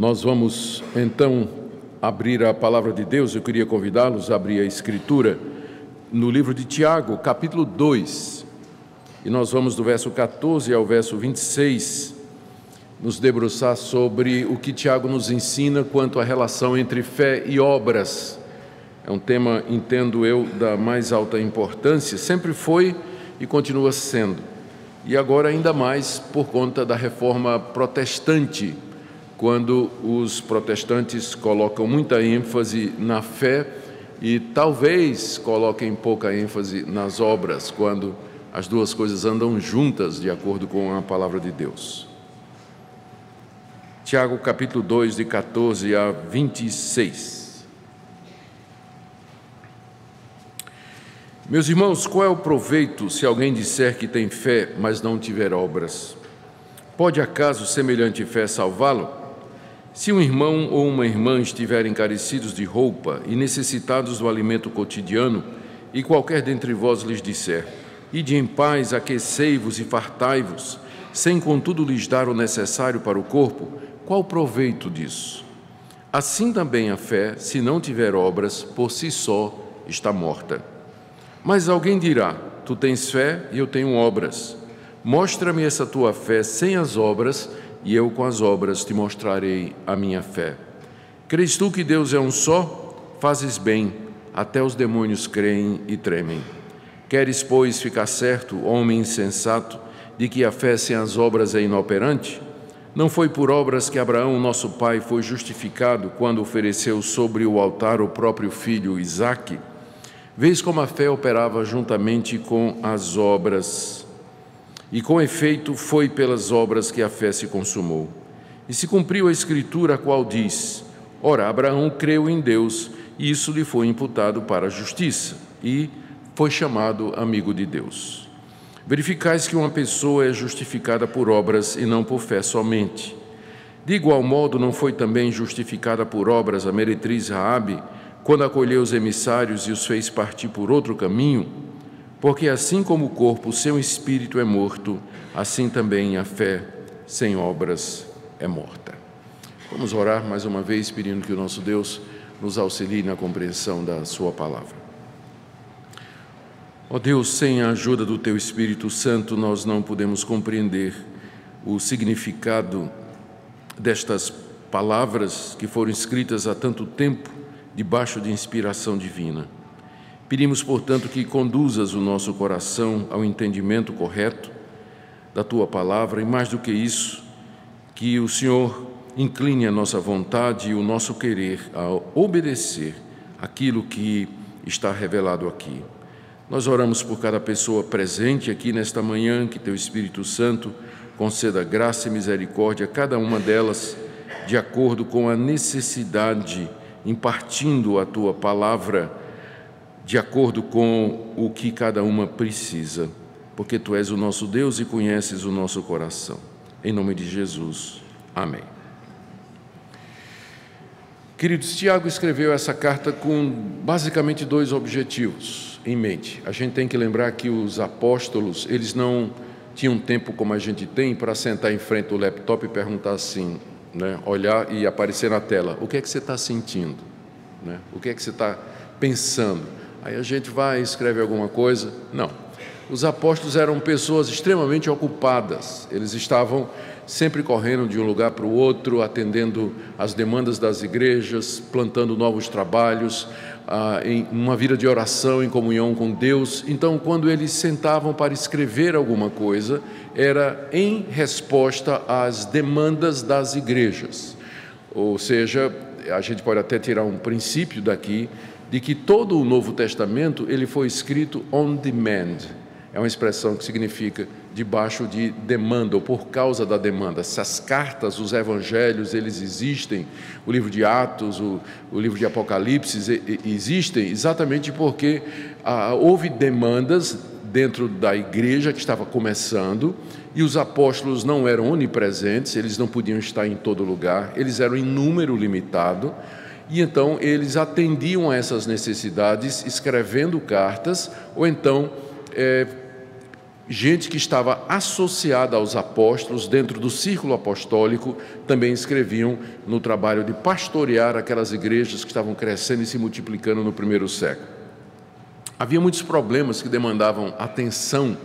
Nós vamos, então, abrir a palavra de Deus. Eu queria convidá-los a abrir a Escritura no livro de Tiago, capítulo 2. E nós vamos do verso 14 ao verso 26, nos debruçar sobre o que Tiago nos ensina quanto à relação entre fé e obras. É um tema, entendo eu, da mais alta importância, sempre foi e continua sendo. E agora ainda mais por conta da reforma protestante, quando os protestantes colocam muita ênfase na fé e talvez coloquem pouca ênfase nas obras, quando as duas coisas andam juntas, de acordo com a palavra de Deus. Tiago, capítulo 2, de 14 a 26. Meus irmãos, qual é o proveito se alguém disser que tem fé, mas não tiver obras? Pode acaso semelhante fé salvá-lo? Se um irmão ou uma irmã estiverem carecidos de roupa e necessitados do alimento cotidiano, e qualquer dentre vós lhes disser: ide em paz, aquecei-vos e fartai-vos, sem contudo lhes dar o necessário para o corpo, qual proveito disso? Assim também a fé, se não tiver obras, por si só está morta. Mas alguém dirá: tu tens fé e eu tenho obras. Mostra-me essa tua fé sem as obras, e eu com as obras te mostrarei a minha fé. Crês tu que Deus é um só? Fazes bem, até os demônios creem e tremem. Queres, pois, ficar certo, homem insensato, de que a fé sem as obras é inoperante? Não foi por obras que Abraão, nosso pai, foi justificado quando ofereceu sobre o altar o próprio filho Isaque? Vês como a fé operava juntamente com as obras. E com efeito foi pelas obras que a fé se consumou. E se cumpriu a Escritura, a qual diz: ora, Abraão creu em Deus, e isso lhe foi imputado para a justiça, e foi chamado amigo de Deus. Verificais que uma pessoa é justificada por obras e não por fé somente. De igual modo, não foi também justificada por obras a meretriz Raabe, quando acolheu os emissários e os fez partir por outro caminho? Porque assim como o corpo sem o espírito é morto, assim também a fé sem obras é morta. Vamos orar mais uma vez, pedindo que o nosso Deus nos auxilie na compreensão da sua palavra. Ó Deus, sem a ajuda do Teu Espírito Santo, nós não podemos compreender o significado destas palavras que foram escritas há tanto tempo, debaixo de inspiração divina. Pedimos, portanto, que conduzas o nosso coração ao entendimento correto da Tua palavra e, mais do que isso, que o Senhor incline a nossa vontade e o nosso querer a obedecer aquilo que está revelado aqui. Nós oramos por cada pessoa presente aqui nesta manhã, que Teu Espírito Santo conceda graça e misericórdia a cada uma delas, de acordo com a necessidade, impartindo a Tua palavra de acordo com o que cada uma precisa, porque Tu és o nosso Deus e conheces o nosso coração. Em nome de Jesus. Amém. Queridos, Tiago escreveu essa carta com basicamente dois objetivos em mente. A gente tem que lembrar que os apóstolos, eles não tinham tempo como a gente tem para sentar em frente do laptop e perguntar assim, né, olhar e aparecer na tela: o que é que você está sentindo? Né? O que é que você está pensando? Aí a gente vai e escreve alguma coisa. Não. Os apóstolos eram pessoas extremamente ocupadas. Eles estavam sempre correndo de um lugar para o outro, atendendo às demandas das igrejas, plantando novos trabalhos, em uma vida de oração, em comunhão com Deus. Então, quando eles sentavam para escrever alguma coisa, era em resposta às demandas das igrejas. Ou seja, a gente pode até tirar um princípio daqui, de que todo o Novo Testamento ele foi escrito on demand. É uma expressão que significa debaixo de demanda, ou por causa da demanda. Essas cartas, os evangelhos, eles existem, o livro de Atos, o livro de Apocalipse existem exatamente porque houve demandas dentro da igreja que estava começando, e os apóstolos não eram onipresentes, eles não podiam estar em todo lugar, eles eram em número limitado, e então eles atendiam a essas necessidades escrevendo cartas, ou então gente que estava associada aos apóstolos, dentro do círculo apostólico, também escreviam no trabalho de pastorear aquelas igrejas que estavam crescendo e se multiplicando no primeiro século. Havia muitos problemas que demandavam atenção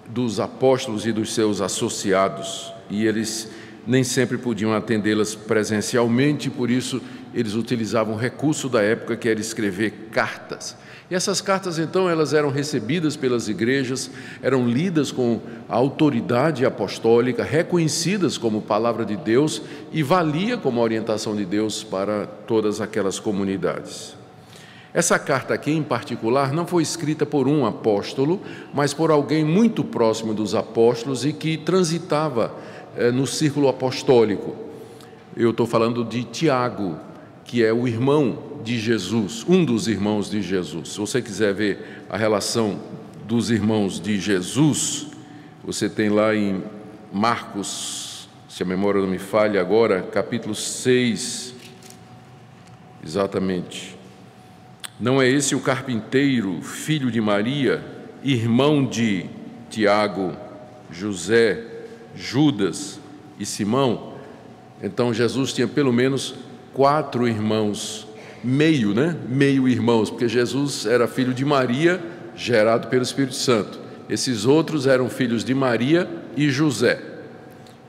dos apóstolos e dos seus associados, e eles nem sempre podiam atendê-las presencialmente, por isso eles utilizavam o recurso da época, que era escrever cartas. E essas cartas, então, elas eram recebidas pelas igrejas, eram lidas com a autoridade apostólica, reconhecidas como palavra de Deus e valia como orientação de Deus para todas aquelas comunidades. Essa carta aqui, em particular, não foi escrita por um apóstolo, mas por alguém muito próximo dos apóstolos e que transitava no círculo apostólico. Eu estou falando de Tiago, que é o irmão de Jesus, um dos irmãos de Jesus. Se você quiser ver a relação dos irmãos de Jesus, você tem lá em Marcos, se a memória não me falha agora, capítulo 6, exatamente. Não é esse o carpinteiro, filho de Maria, irmão de Tiago, José, Judas e Simão? Então Jesus tinha pelo menos 4 irmãos, meio irmãos, porque Jesus era filho de Maria, gerado pelo Espírito Santo. Esses outros eram filhos de Maria e José.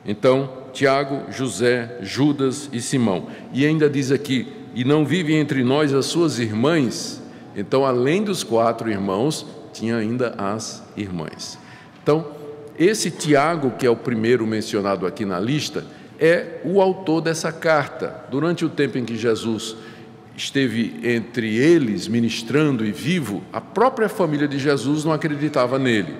Então, Tiago, José, Judas e Simão. E ainda diz aqui, e não vivem entre nós as suas irmãs? Então, além dos 4 irmãos, tinha ainda as irmãs. Então, esse Tiago, que é o primeiro mencionado aqui na lista, é o autor dessa carta. Durante o tempo em que Jesus esteve entre eles, ministrando e vivo, a própria família de Jesus não acreditava nele.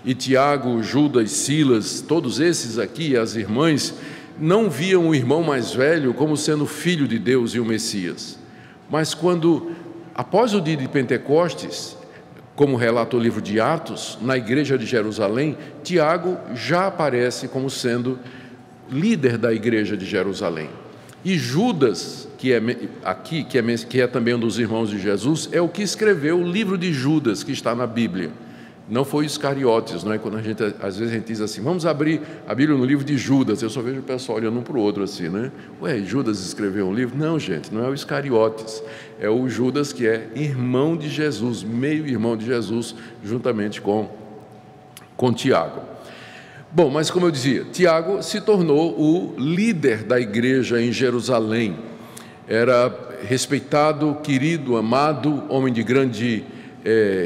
E Tiago, Judas, Silas, todos esses aqui, as irmãs, não viam o irmão mais velho como sendo filho de Deus e o Messias. Mas quando, após o dia de Pentecostes, como relata o livro de Atos, na igreja de Jerusalém, Tiago já aparece como sendo líder da igreja de Jerusalém. E Judas, que é também um dos irmãos de Jesus, é o que escreveu o livro de Judas, que está na Bíblia. Não foi Iscariotes, não é? Quando às vezes a gente diz assim, vamos abrir a Bíblia no livro de Judas, eu só vejo o pessoal olhando um para o outro assim, né? Ué, Judas escreveu um livro? Não, gente, não é o Iscariotes, é o Judas, que é irmão de Jesus, meio irmão de Jesus, juntamente com Tiago. Bom, mas como eu dizia, Tiago se tornou o líder da igreja em Jerusalém. Era respeitado, querido, amado, homem de grande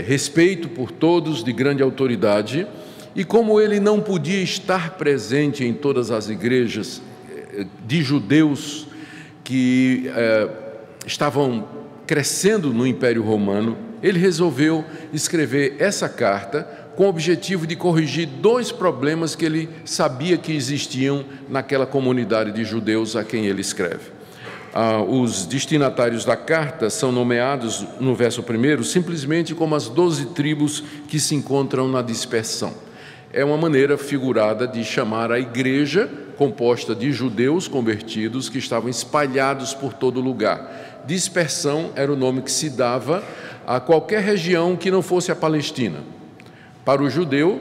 respeito por todos, de grande autoridade. E como ele não podia estar presente em todas as igrejas de judeus que estavam crescendo no Império Romano, ele resolveu escrever essa carta com o objetivo de corrigir 2 problemas que ele sabia que existiam naquela comunidade de judeus a quem ele escreve. Os destinatários da carta são nomeados no verso 1 simplesmente como as 12 tribos que se encontram na dispersão. É uma maneira figurada de chamar a igreja composta de judeus convertidos que estavam espalhados por todo lugar. Dispersão era o nome que se dava a qualquer região que não fosse a Palestina. Para o judeu,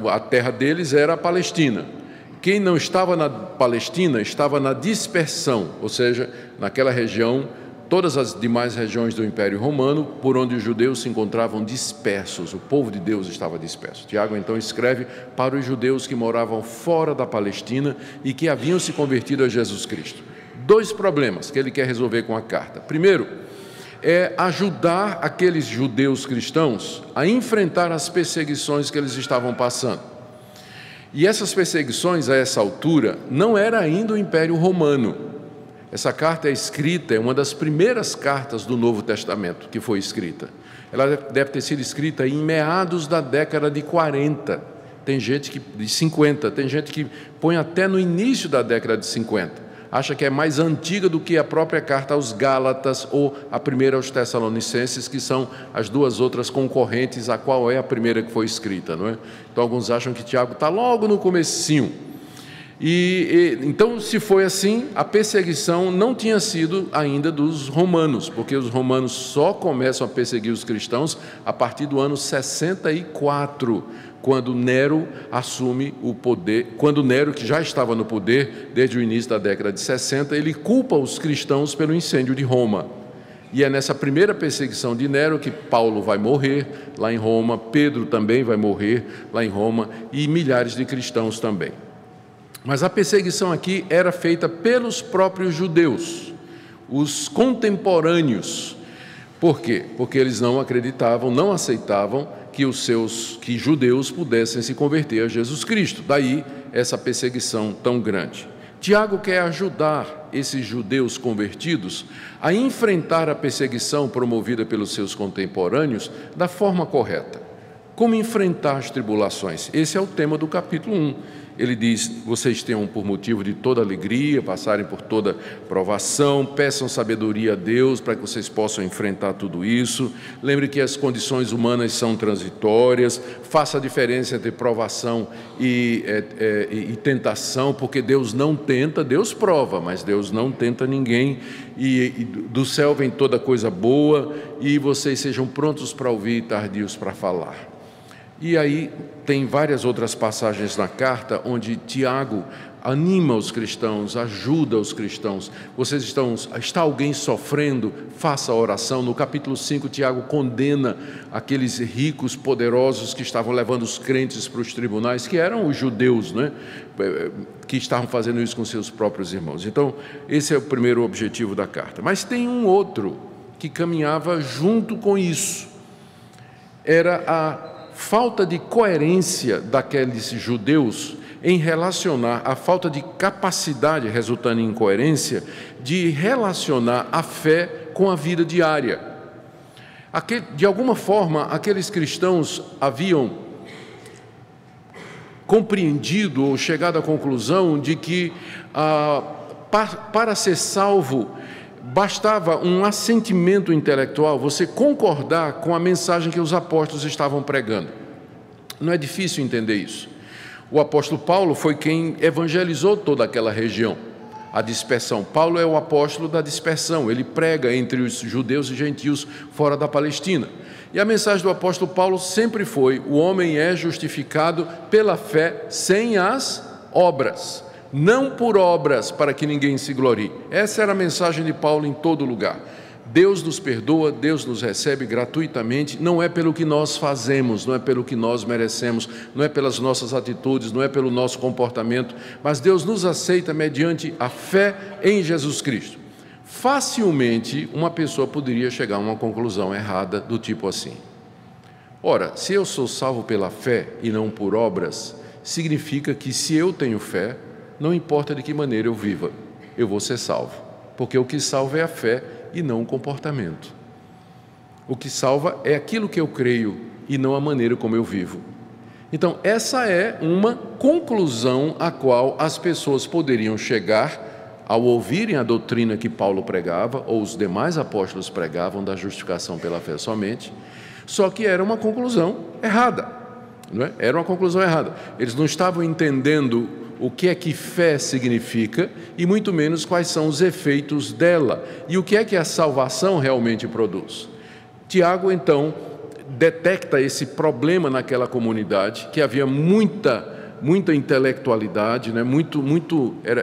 a terra deles era a Palestina. Quem não estava na Palestina estava na dispersão, ou seja, naquela região, todas as demais regiões do Império Romano, por onde os judeus se encontravam dispersos, o povo de Deus estava disperso. Tiago, então, escreve para os judeus que moravam fora da Palestina e que haviam se convertido a Jesus Cristo. 2 problemas que ele quer resolver com a carta. Primeiro, é ajudar aqueles judeus cristãos a enfrentar as perseguições que eles estavam passando. E essas perseguições, a essa altura, não era ainda o Império Romano. Essa carta é escrita, é uma das primeiras cartas do Novo Testamento que foi escrita. Ela deve ter sido escrita em meados da década de 40, de 50, tem gente que põe até no início da década de 50. Acha que é mais antiga do que a própria carta aos Gálatas ou a primeira aos Tessalonicenses, que são as 2 outras concorrentes, a qual é a primeira que foi escrita, não é? Então, alguns acham que Tiago está logo no comecinho. Então, se foi assim, a perseguição não tinha sido ainda dos romanos, porque os romanos só começam a perseguir os cristãos a partir do ano 64, quando Nero assume o poder. Quando Nero, que já estava no poder desde o início da década de 60, ele culpa os cristãos pelo incêndio de Roma. E é nessa primeira perseguição de Nero que Paulo vai morrer lá em Roma, Pedro também vai morrer lá em Roma, e milhares de cristãos também. Mas a perseguição aqui era feita pelos próprios judeus, os contemporâneos. Por quê? Porque eles não acreditavam, não aceitavam que judeus pudessem se converter a Jesus Cristo. Daí essa perseguição tão grande. Tiago quer ajudar esses judeus convertidos a enfrentar a perseguição promovida pelos seus contemporâneos da forma correta. Como enfrentar as tribulações? Esse é o tema do capítulo 1. Ele diz: vocês tenham por motivo de toda alegria, passarem por toda provação, peçam sabedoria a Deus para que vocês possam enfrentar tudo isso. Lembre que as condições humanas são transitórias, faça a diferença entre provação e tentação, porque Deus não tenta, Deus prova, mas Deus não tenta ninguém, e do céu vem toda coisa boa, e vocês sejam prontos para ouvir e tardios para falar. E aí tem várias outras passagens na carta onde Tiago anima os cristãos, ajuda os cristãos. Está alguém sofrendo? Faça a oração. No capítulo 5, Tiago condena aqueles ricos poderosos que estavam levando os crentes para os tribunais, que eram os judeus, né? Que estavam fazendo isso com seus próprios irmãos. Então, esse é o primeiro objetivo da carta. Mas tem um outro que caminhava junto com isso. Era a falta de coerência daqueles judeus em relacionar, a falta de capacidade, resultando em incoerência, de relacionar a fé com a vida diária. De alguma forma, aqueles cristãos haviam compreendido ou chegado à conclusão de que para ser salvo bastava um assentimento intelectual, você concordar com a mensagem que os apóstolos estavam pregando. Não é difícil entender isso. O apóstolo Paulo foi quem evangelizou toda aquela região, a dispersão. Paulo é o apóstolo da dispersão, ele prega entre os judeus e gentios fora da Palestina. E a mensagem do apóstolo Paulo sempre foi: o homem é justificado pela fé sem as obras. Não por obras, para que ninguém se glorie. Essa era a mensagem de Paulo em todo lugar. Deus nos perdoa, Deus nos recebe gratuitamente, não é pelo que nós fazemos, não é pelo que nós merecemos, não é pelas nossas atitudes, não é pelo nosso comportamento, mas Deus nos aceita mediante a fé em Jesus Cristo. Facilmente, uma pessoa poderia chegar a uma conclusão errada do tipo assim: ora, se eu sou salvo pela fé e não por obras, significa que se eu tenho fé, não importa de que maneira eu viva, eu vou ser salvo, porque o que salva é a fé e não o comportamento. O que salva é aquilo que eu creio e não a maneira como eu vivo. Então, essa é uma conclusão a qual as pessoas poderiam chegar ao ouvirem a doutrina que Paulo pregava, ou os demais apóstolos pregavam, da justificação pela fé somente, só que era uma conclusão errada, não é? Era uma conclusão errada. Eles não estavam entendendo o que é que fé significa e muito menos quais são os efeitos dela e o que é que a salvação realmente produz. Tiago, então, detecta esse problema naquela comunidade, que havia muita intelectualidade, né?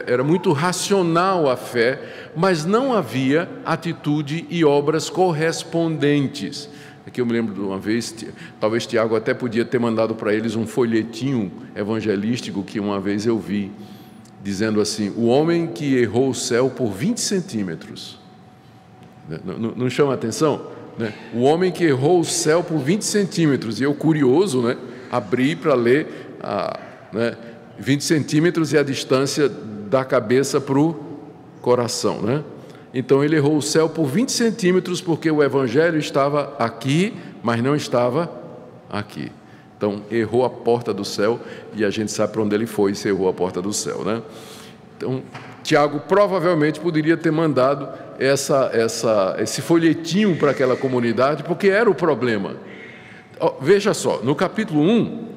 Era muito racional a fé, mas não havia atitude e obras correspondentes. Aqui eu me lembro de uma vez, talvez Tiago até podia ter mandado para eles um folhetinho evangelístico que uma vez eu vi, dizendo assim: o homem que errou o céu por 20 centímetros. Não chama a atenção? Né? O homem que errou o céu por 20 centímetros. E eu, curioso, né, abri para ler 20 centímetros é a distância da cabeça para o coração, né? Então ele errou o céu por 20 centímetros porque o evangelho estava aqui, mas não estava aqui. Então errou a porta do céu, e a gente sabe para onde ele foi se errou a porta do céu, né? Então Tiago provavelmente poderia ter mandado esse folhetinho para aquela comunidade, porque era o problema. Veja só, no capítulo 1,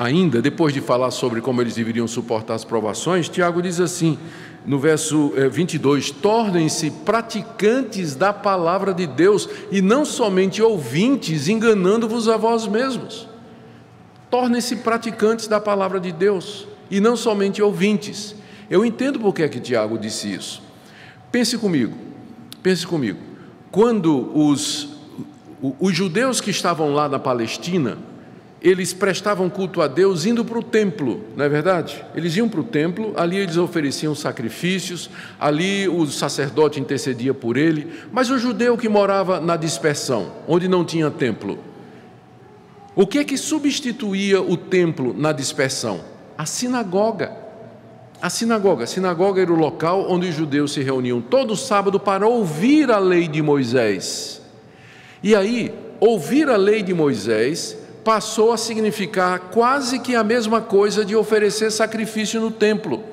ainda, depois de falar sobre como eles deveriam suportar as provações, Tiago diz assim, no verso 22, tornem-se praticantes da palavra de Deus e não somente ouvintes, enganando-vos a vós mesmos. Tornem-se praticantes da palavra de Deus e não somente ouvintes. Eu entendo por que é que Tiago disse isso. Pense comigo. Quando os judeus que estavam lá na Palestina, eles prestavam culto a Deus indo para o templo, não é verdade? Eles iam para o templo, ali eles ofereciam sacrifícios, ali o sacerdote intercedia por ele, mas o judeu que morava na dispersão, onde não tinha templo, o que é que substituía o templo na dispersão? A sinagoga. A sinagoga era o local onde os judeus se reuniam todo sábado para ouvir a lei de Moisés. E aí, ouvir a lei de Moisés passou a significar quase que a mesma coisa de oferecer sacrifício no templo.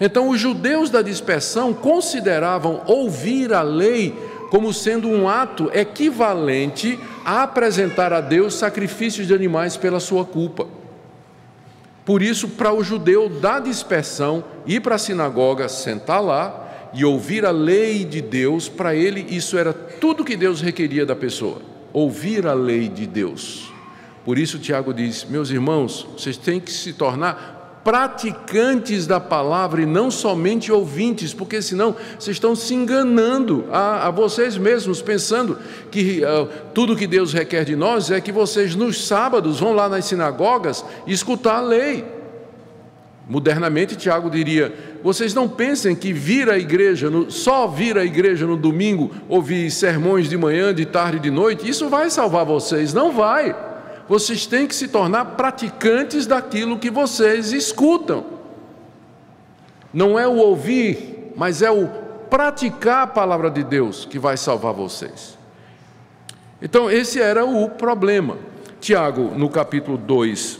Então, os judeus da dispersão consideravam ouvir a lei como sendo um ato equivalente a apresentar a Deus sacrifícios de animais pela sua culpa. Por isso, para o judeu da dispersão, ir para a sinagoga, sentar lá e ouvir a lei de Deus, para ele isso era tudo que Deus requeria da pessoa, ouvir a lei de Deus. Por isso Tiago diz, meus irmãos, vocês têm que se tornar praticantes da palavra e não somente ouvintes, porque senão vocês estão se enganando a vocês mesmos, pensando que tudo que Deus requer de nós é que vocês nos sábados vão lá nas sinagogas escutar a lei. Modernamente Tiago diria, vocês não pensem que só vir à igreja no domingo, ouvir sermões de manhã, de tarde e de noite, isso vai salvar vocês, não vai. Vocês têm que se tornar praticantes daquilo que vocês escutam. Não é o ouvir, mas é o praticar a palavra de Deus que vai salvar vocês. Então, esse era o problema. Tiago, no capítulo 2,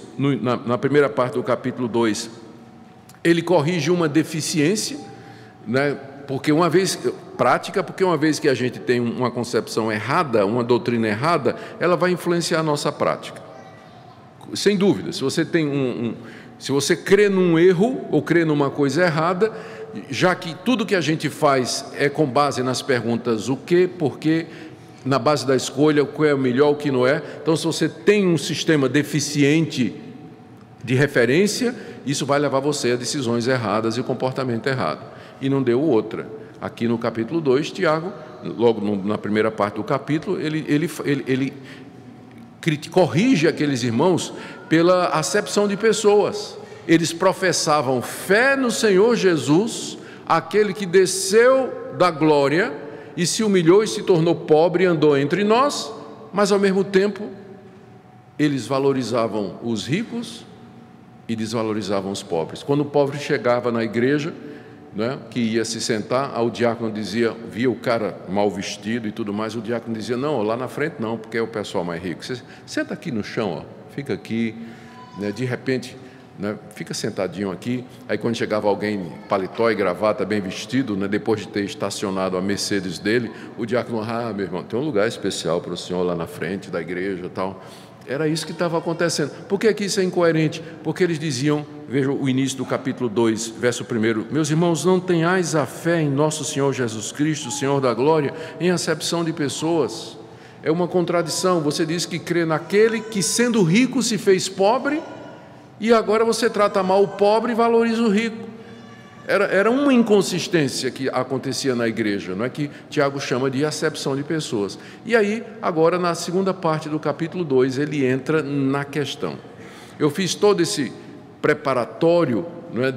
na primeira parte do capítulo 2, ele corrige uma deficiência, né? Porque uma vez que a gente tem uma concepção errada, uma doutrina errada, ela vai influenciar a nossa prática. Sem dúvida, se você crê num erro ou crê numa coisa errada, já que tudo que a gente faz é com base nas perguntas o que, por quê, na base da escolha, o que é o melhor, o que não é. Então, se você tem um sistema deficiente de referência, isso vai levar você a decisões erradas e comportamento errado. E não deu outra. Aqui no capítulo 2, Tiago, logo na primeira parte do capítulo, ele corrige aqueles irmãos pela acepção de pessoas. Eles professavam fé no Senhor Jesus, aquele que desceu da glória e se humilhou e se tornou pobre e andou entre nós, mas ao mesmo tempo eles valorizavam os ricos e desvalorizavam os pobres. Quando o pobre chegava na igreja, né, que ia se sentar, o diácono dizia, via o cara mal vestido e tudo mais, o diácono dizia, não, lá na frente não, porque é o pessoal mais rico. Você senta aqui no chão, fica aqui, né, de repente, né, fica sentadinho aqui. Aí quando chegava alguém, paletó e gravata, bem vestido, né, depois de ter estacionado a Mercedes dele, o diácono, meu irmão, tem um lugar especial para o senhor lá na frente da igreja e tal. Era isso que estava acontecendo. Por que isso é incoerente? Porque eles diziam, veja o início do capítulo 2, verso 1, meus irmãos, não tenhais a fé em nosso Senhor Jesus Cristo, Senhor da glória, em acepção de pessoas. É uma contradição. Você diz que crê naquele que, sendo rico, se fez pobre, e agora você trata mal o pobre e valoriza o rico. Era uma inconsistência que acontecia na igreja, não é, que Tiago chama de acepção de pessoas. E aí, agora, na segunda parte do capítulo 2, ele entra na questão. Eu fiz todo esse preparatório, não é,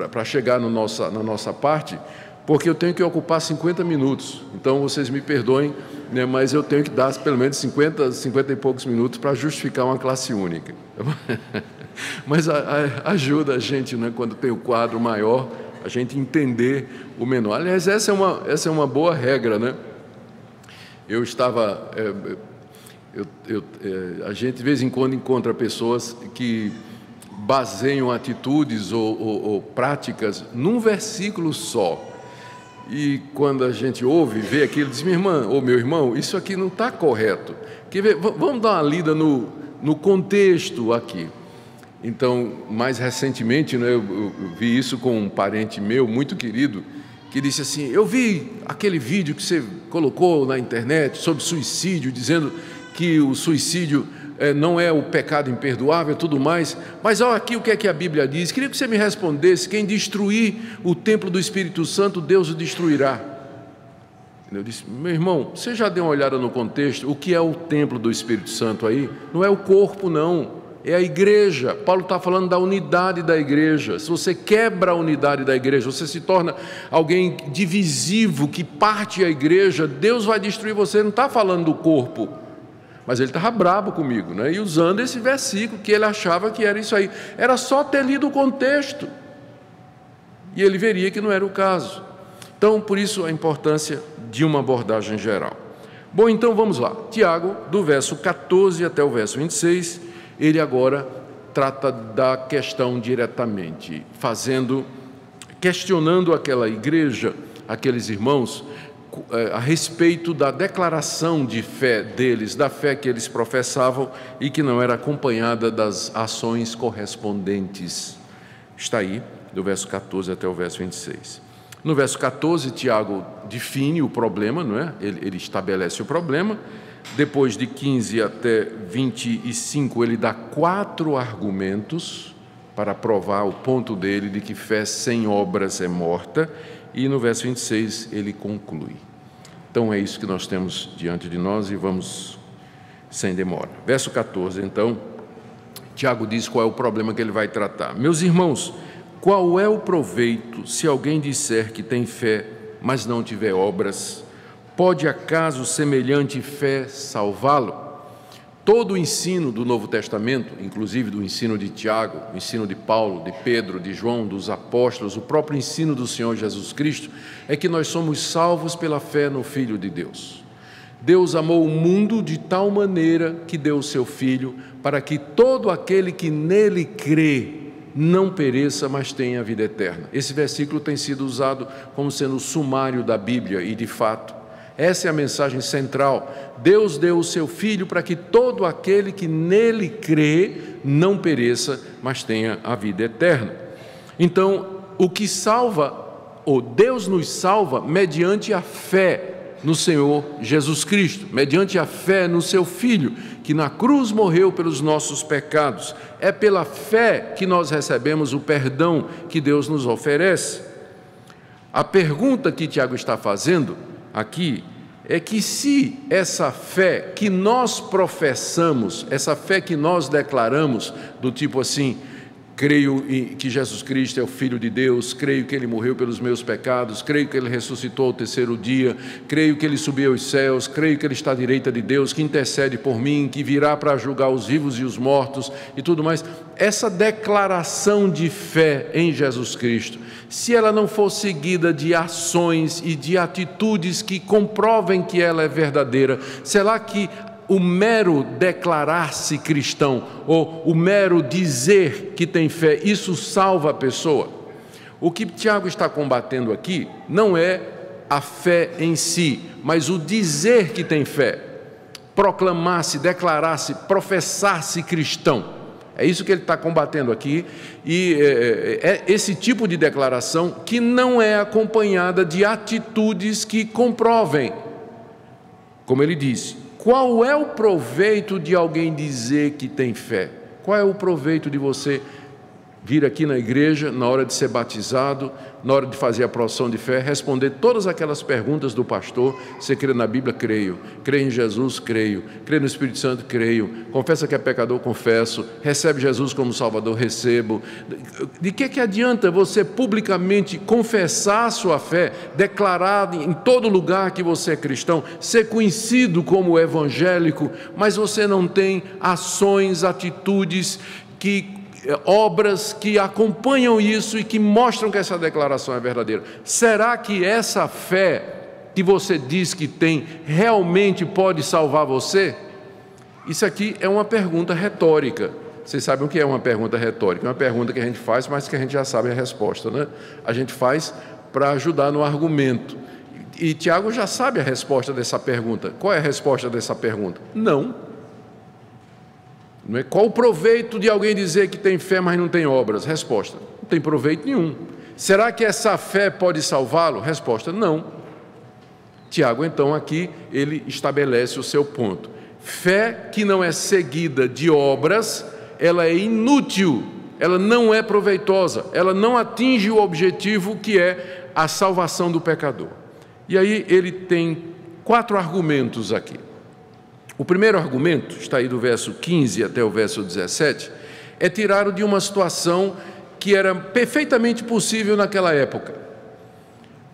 para chegar na nossa parte, porque eu tenho que ocupar 50 minutos. Então, vocês me perdoem, né, mas eu tenho que dar pelo menos 50 e poucos minutos para justificar uma classe única. Mas ajuda a gente, né, quando tem o quadro maior, a gente entender o menor. Aliás, essa é uma boa regra, né? A gente de vez em quando encontra pessoas que baseiam atitudes ou práticas num versículo só. E quando a gente ouve, vê aquilo, diz, minha irmã ou meu irmão, isso aqui não está correto. Vamos dar uma lida no contexto aqui. Então, mais recentemente, né, eu vi isso com um parente meu, muito querido, que disse assim: eu vi aquele vídeo que você colocou na internet sobre suicídio, dizendo que o suicídio não é o pecado imperdoável e tudo mais, mas olha aqui o que é que a Bíblia diz. Queria que você me respondesse: quem destruir o templo do Espírito Santo, Deus o destruirá. Eu disse: meu irmão, você já deu uma olhada no contexto? O que é o templo do Espírito Santo aí? Não é o corpo, não. É a igreja. Paulo está falando da unidade da igreja. Se você quebra a unidade da igreja, você se torna alguém divisivo, que parte a igreja, Deus vai destruir você. Ele não está falando do corpo, mas ele estava brabo comigo, né? E usando esse versículo, que ele achava que era isso aí. Era só ter lido o contexto, e ele veria que não era o caso. Então, por isso, a importância de uma abordagem geral. Bom, então vamos lá. Tiago, do verso 14 até o verso 26, ele agora trata da questão diretamente, questionando aquela igreja, aqueles irmãos, a respeito da declaração de fé deles, da fé que eles professavam e que não era acompanhada das ações correspondentes. Está aí, do verso 14 até o verso 26. No verso 14, Tiago define o problema, não é? Ele estabelece o problema. Depois de 15 até 25, ele dá 4 argumentos para provar o ponto dele de que fé sem obras é morta. E no verso 26 ele conclui. Então é isso que nós temos diante de nós e vamos sem demora. Verso 14, então, Tiago diz qual é o problema que ele vai tratar. Meus irmãos, qual é o proveito se alguém disser que tem fé, mas não tiver obras? Pode acaso semelhante fé salvá-lo? Todo o ensino do Novo Testamento, inclusive do ensino de Tiago, o ensino de Paulo, de Pedro, de João, dos apóstolos, o próprio ensino do Senhor Jesus Cristo, é que nós somos salvos pela fé no Filho de Deus. Deus amou o mundo de tal maneira que deu o seu Filho, para que todo aquele que nele crê não pereça, mas tenha a vida eterna. Esse versículo tem sido usado como sendo o sumário da Bíblia, e de fato, essa é a mensagem central. Deus deu o seu Filho para que todo aquele que nele crê não pereça, mas tenha a vida eterna. Então, o que salva, ou Deus nos salva mediante a fé no Senhor Jesus Cristo, mediante a fé no seu Filho, que na cruz morreu pelos nossos pecados. É pela fé que nós recebemos o perdão que Deus nos oferece. A pergunta que Tiago está fazendo aqui é que se essa fé que nós professamos, essa fé que nós declaramos, do tipo assim: creio que Jesus Cristo é o Filho de Deus, creio que Ele morreu pelos meus pecados, creio que Ele ressuscitou ao terceiro dia, creio que Ele subiu aos céus, creio que Ele está à direita de Deus, que intercede por mim, que virá para julgar os vivos e os mortos e tudo mais. Essa declaração de fé em Jesus Cristo, se ela não for seguida de ações e de atitudes que comprovem que ela é verdadeira, será que o mero declarar-se cristão, ou o mero dizer que tem fé, isso salva a pessoa? O que Tiago está combatendo aqui não é a fé em si, mas o dizer que tem fé, proclamar-se, declarar-se, professar-se cristão. É isso que ele está combatendo aqui, e é esse tipo de declaração que não é acompanhada de atitudes que comprovem. Como ele disse: qual é o proveito de alguém dizer que tem fé? Qual é o proveito de você vir aqui na igreja, na hora de ser batizado, na hora de fazer a profissão de fé, responder todas aquelas perguntas do pastor? Você crê na Bíblia? Creio. Crê em Jesus? Creio. Crê no Espírito Santo? Creio. Confessa que é pecador? Confesso. Recebe Jesus como Salvador? Recebo. De que adianta você publicamente confessar a sua fé, declarar em todo lugar que você é cristão, ser conhecido como evangélico, mas você não tem ações, atitudes, obras que acompanham isso e que mostram que essa declaração é verdadeira? Será que essa fé que você diz que tem realmente pode salvar você? Isso aqui é uma pergunta retórica. Vocês sabem o que é uma pergunta retórica? É uma pergunta que a gente faz, mas que a gente já sabe a resposta, né? A gente faz para ajudar no argumento. E Tiago já sabe a resposta dessa pergunta. Qual é a resposta dessa pergunta? Não. Não é? Qual o proveito de alguém dizer que tem fé, mas não tem obras? Resposta: não tem proveito nenhum. Será que essa fé pode salvá-lo? Resposta: não. Tiago, então, aqui ele estabelece o seu ponto. Fé que não é seguida de obras, ela é inútil, ela não é proveitosa, ela não atinge o objetivo que é a salvação do pecador. E aí ele tem 4 argumentos aqui. O primeiro argumento, está aí do verso 15 até o verso 17, é tirado de uma situação que era perfeitamente possível naquela época.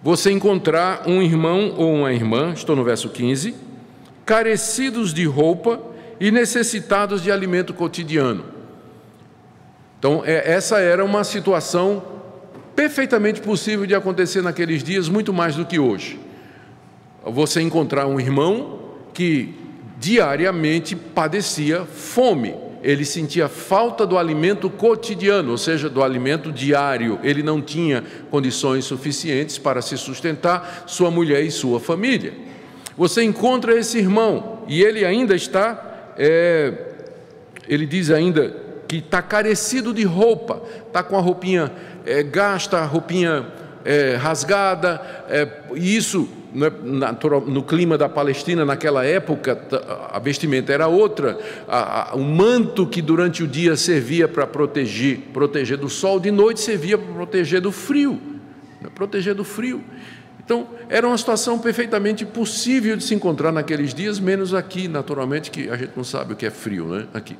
Você encontrar um irmão ou uma irmã, estou no verso 15, carecidos de roupa e necessitados de alimento cotidiano. Então, essa era uma situação perfeitamente possível de acontecer naqueles dias, muito mais do que hoje. Você encontrar um irmão que diariamente padecia fome, ele sentia falta do alimento cotidiano, ou seja, do alimento diário, ele não tinha condições suficientes para se sustentar, sua mulher e sua família. Você encontra esse irmão e ele ainda está, ele diz ainda que está carecido de roupa, está com a roupinha gasta, a roupinha rasgada, e isso no clima da Palestina naquela época, a vestimenta era outra, o manto que durante o dia servia para proteger do sol, de noite servia para proteger do frio, Então, era uma situação perfeitamente possível de se encontrar naqueles dias, menos aqui, naturalmente, que a gente não sabe o que é frio, né? Aqui.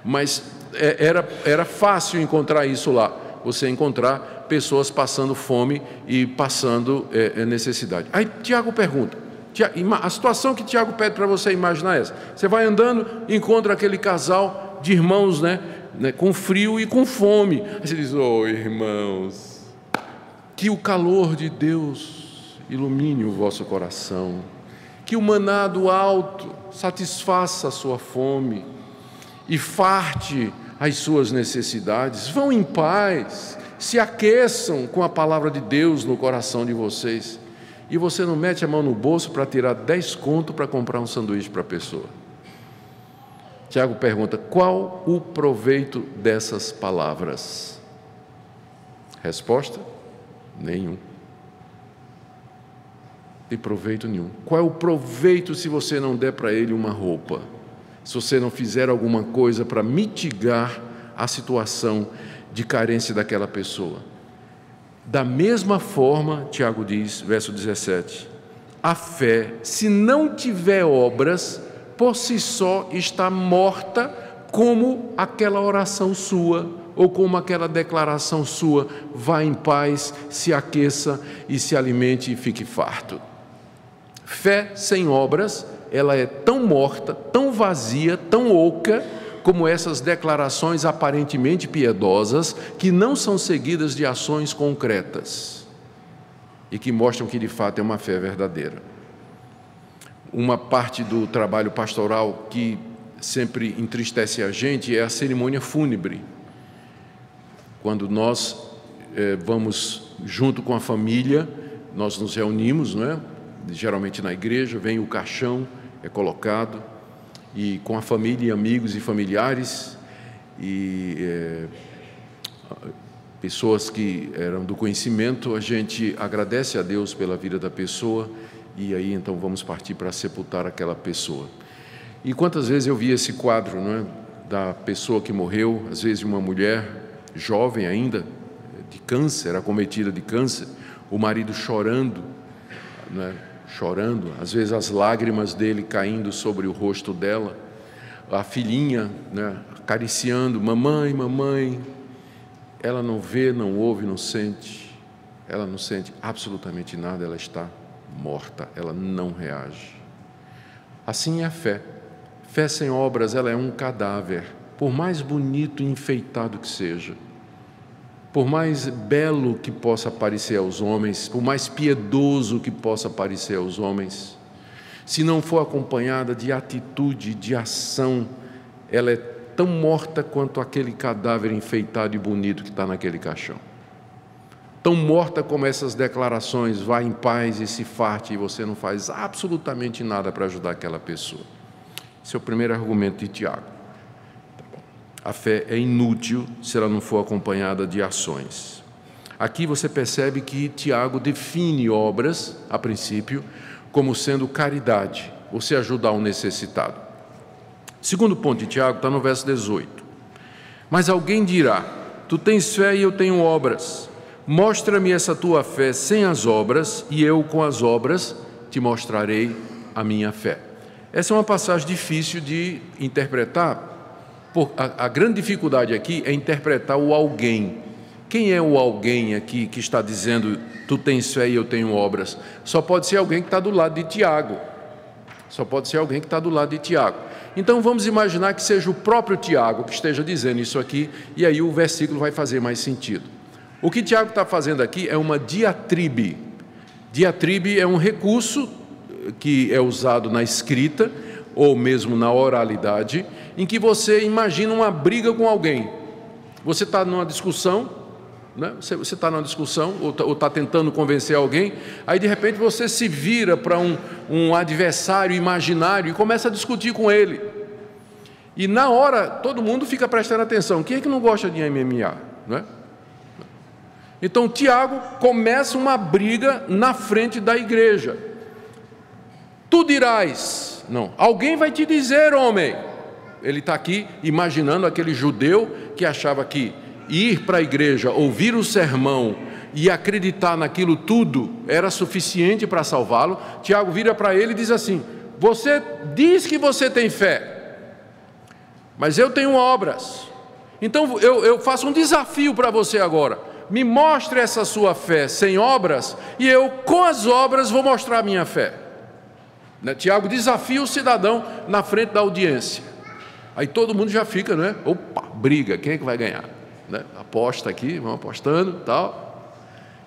Mas era fácil encontrar isso lá, você encontrar pessoas passando fome e passando necessidade. Aí Tiago pergunta, a situação que Tiago pede para você imaginar é essa: você vai andando, encontra aquele casal de irmãos, né, com frio e com fome. Aí você diz: oh, irmãos, que o calor de Deus ilumine o vosso coração, que o maná do alto satisfaça a sua fome e farte as suas necessidades. Vão em paz, se aqueçam com a palavra de Deus no coração de vocês. E você não mete a mão no bolso para tirar 10 conto para comprar um sanduíche para a pessoa. Tiago pergunta: qual o proveito dessas palavras? Resposta: nenhum. Não tem proveito nenhum. Qual é o proveito se você não der para ele uma roupa? Se você não fizer alguma coisa para mitigar a situação de carência daquela pessoa? Da mesma forma, Tiago diz, verso 17, a fé, se não tiver obras, por si só está morta, como aquela oração sua, ou como aquela declaração sua: vá em paz, se aqueça e se alimente e fique farto. Fé sem obras, ela é tão morta, tão vazia, tão oca, como essas declarações aparentemente piedosas, que não são seguidas de ações concretas e que mostram que de fato é uma fé verdadeira. Uma parte do trabalho pastoral que sempre entristece a gente é a cerimônia fúnebre. Quando nós vamos junto com a família, nós nos reunimos, não é? Geralmente na igreja, vem o caixão, é colocado, e com a família, amigos e familiares, e pessoas que eram do conhecimento, a gente agradece a Deus pela vida da pessoa, e aí então vamos partir para sepultar aquela pessoa. E quantas vezes eu vi esse quadro, não é? Da pessoa que morreu, às vezes uma mulher jovem ainda, de câncer, acometida de câncer, o marido chorando, não é? Chorando, às vezes as lágrimas dele caindo sobre o rosto dela, a filhinha, né, acariciando: mamãe, mamãe. Ela não vê, não ouve, não sente, ela não sente absolutamente nada, ela está morta, ela não reage. Assim é a fé. Fé sem obras, ela é um cadáver, por mais bonito e enfeitado que seja, por mais belo que possa parecer aos homens, por mais piedoso que possa parecer aos homens, se não for acompanhada de atitude, de ação, ela é tão morta quanto aquele cadáver enfeitado e bonito que está naquele caixão. Tão morta como essas declarações: vá em paz e se farte, e você não faz absolutamente nada para ajudar aquela pessoa. Esse é o primeiro argumento de Tiago. Tá bom. A fé é inútil se ela não for acompanhada de ações. Aqui você percebe que Tiago define obras, a princípio, como sendo caridade, você ajudar o necessitado. Segundo ponto de Tiago está no verso 18. Mas alguém dirá: tu tens fé e eu tenho obras. Mostra-me essa tua fé sem as obras, e eu com as obras te mostrarei a minha fé. Essa é uma passagem difícil de interpretar. A grande dificuldade aqui é interpretar o alguém. Quem é o alguém aqui que está dizendo tu tens fé e eu tenho obras? Só pode ser alguém que está do lado de Tiago. Só pode ser alguém que está do lado de Tiago. Então vamos imaginar que seja o próprio Tiago que esteja dizendo isso aqui, e aí o versículo vai fazer mais sentido. O que Tiago está fazendo aqui é uma diatribe. Diatribe é um recurso que é usado na escrita, ou mesmo na oralidade, em que você imagina uma briga com alguém. Você está numa discussão, né? Você está numa discussão, ou está tentando convencer alguém, aí de repente você se vira para um adversário imaginário e começa a discutir com ele. E na hora, todo mundo fica prestando atenção. Quem é que não gosta de MMA? Né? Então, Tiago começa uma briga na frente da igreja. Tu dirás, não, alguém vai te dizer, homem. Ele está aqui imaginando aquele judeu que achava que ir para a igreja, ouvir o sermão e acreditar naquilo tudo era suficiente para salvá-lo. Tiago vira para ele e diz assim: você diz que você tem fé, mas eu tenho obras. Então eu faço um desafio para você agora. Me mostre essa sua fé sem obras, e eu com as obras vou mostrar a minha fé. Tiago desafia o cidadão na frente da audiência. Aí todo mundo já fica, né? Opa, briga, quem é que vai ganhar? Né? Aposta aqui, vamos apostando, tal.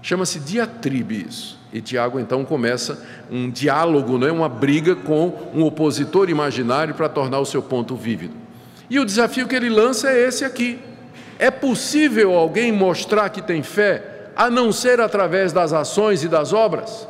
Chama-se diatribe isso. E Tiago então começa um diálogo, né? Uma briga com um opositor imaginário para tornar o seu ponto vívido. E o desafio que ele lança é esse aqui. É possível alguém mostrar que tem fé, a não ser através das ações e das obras?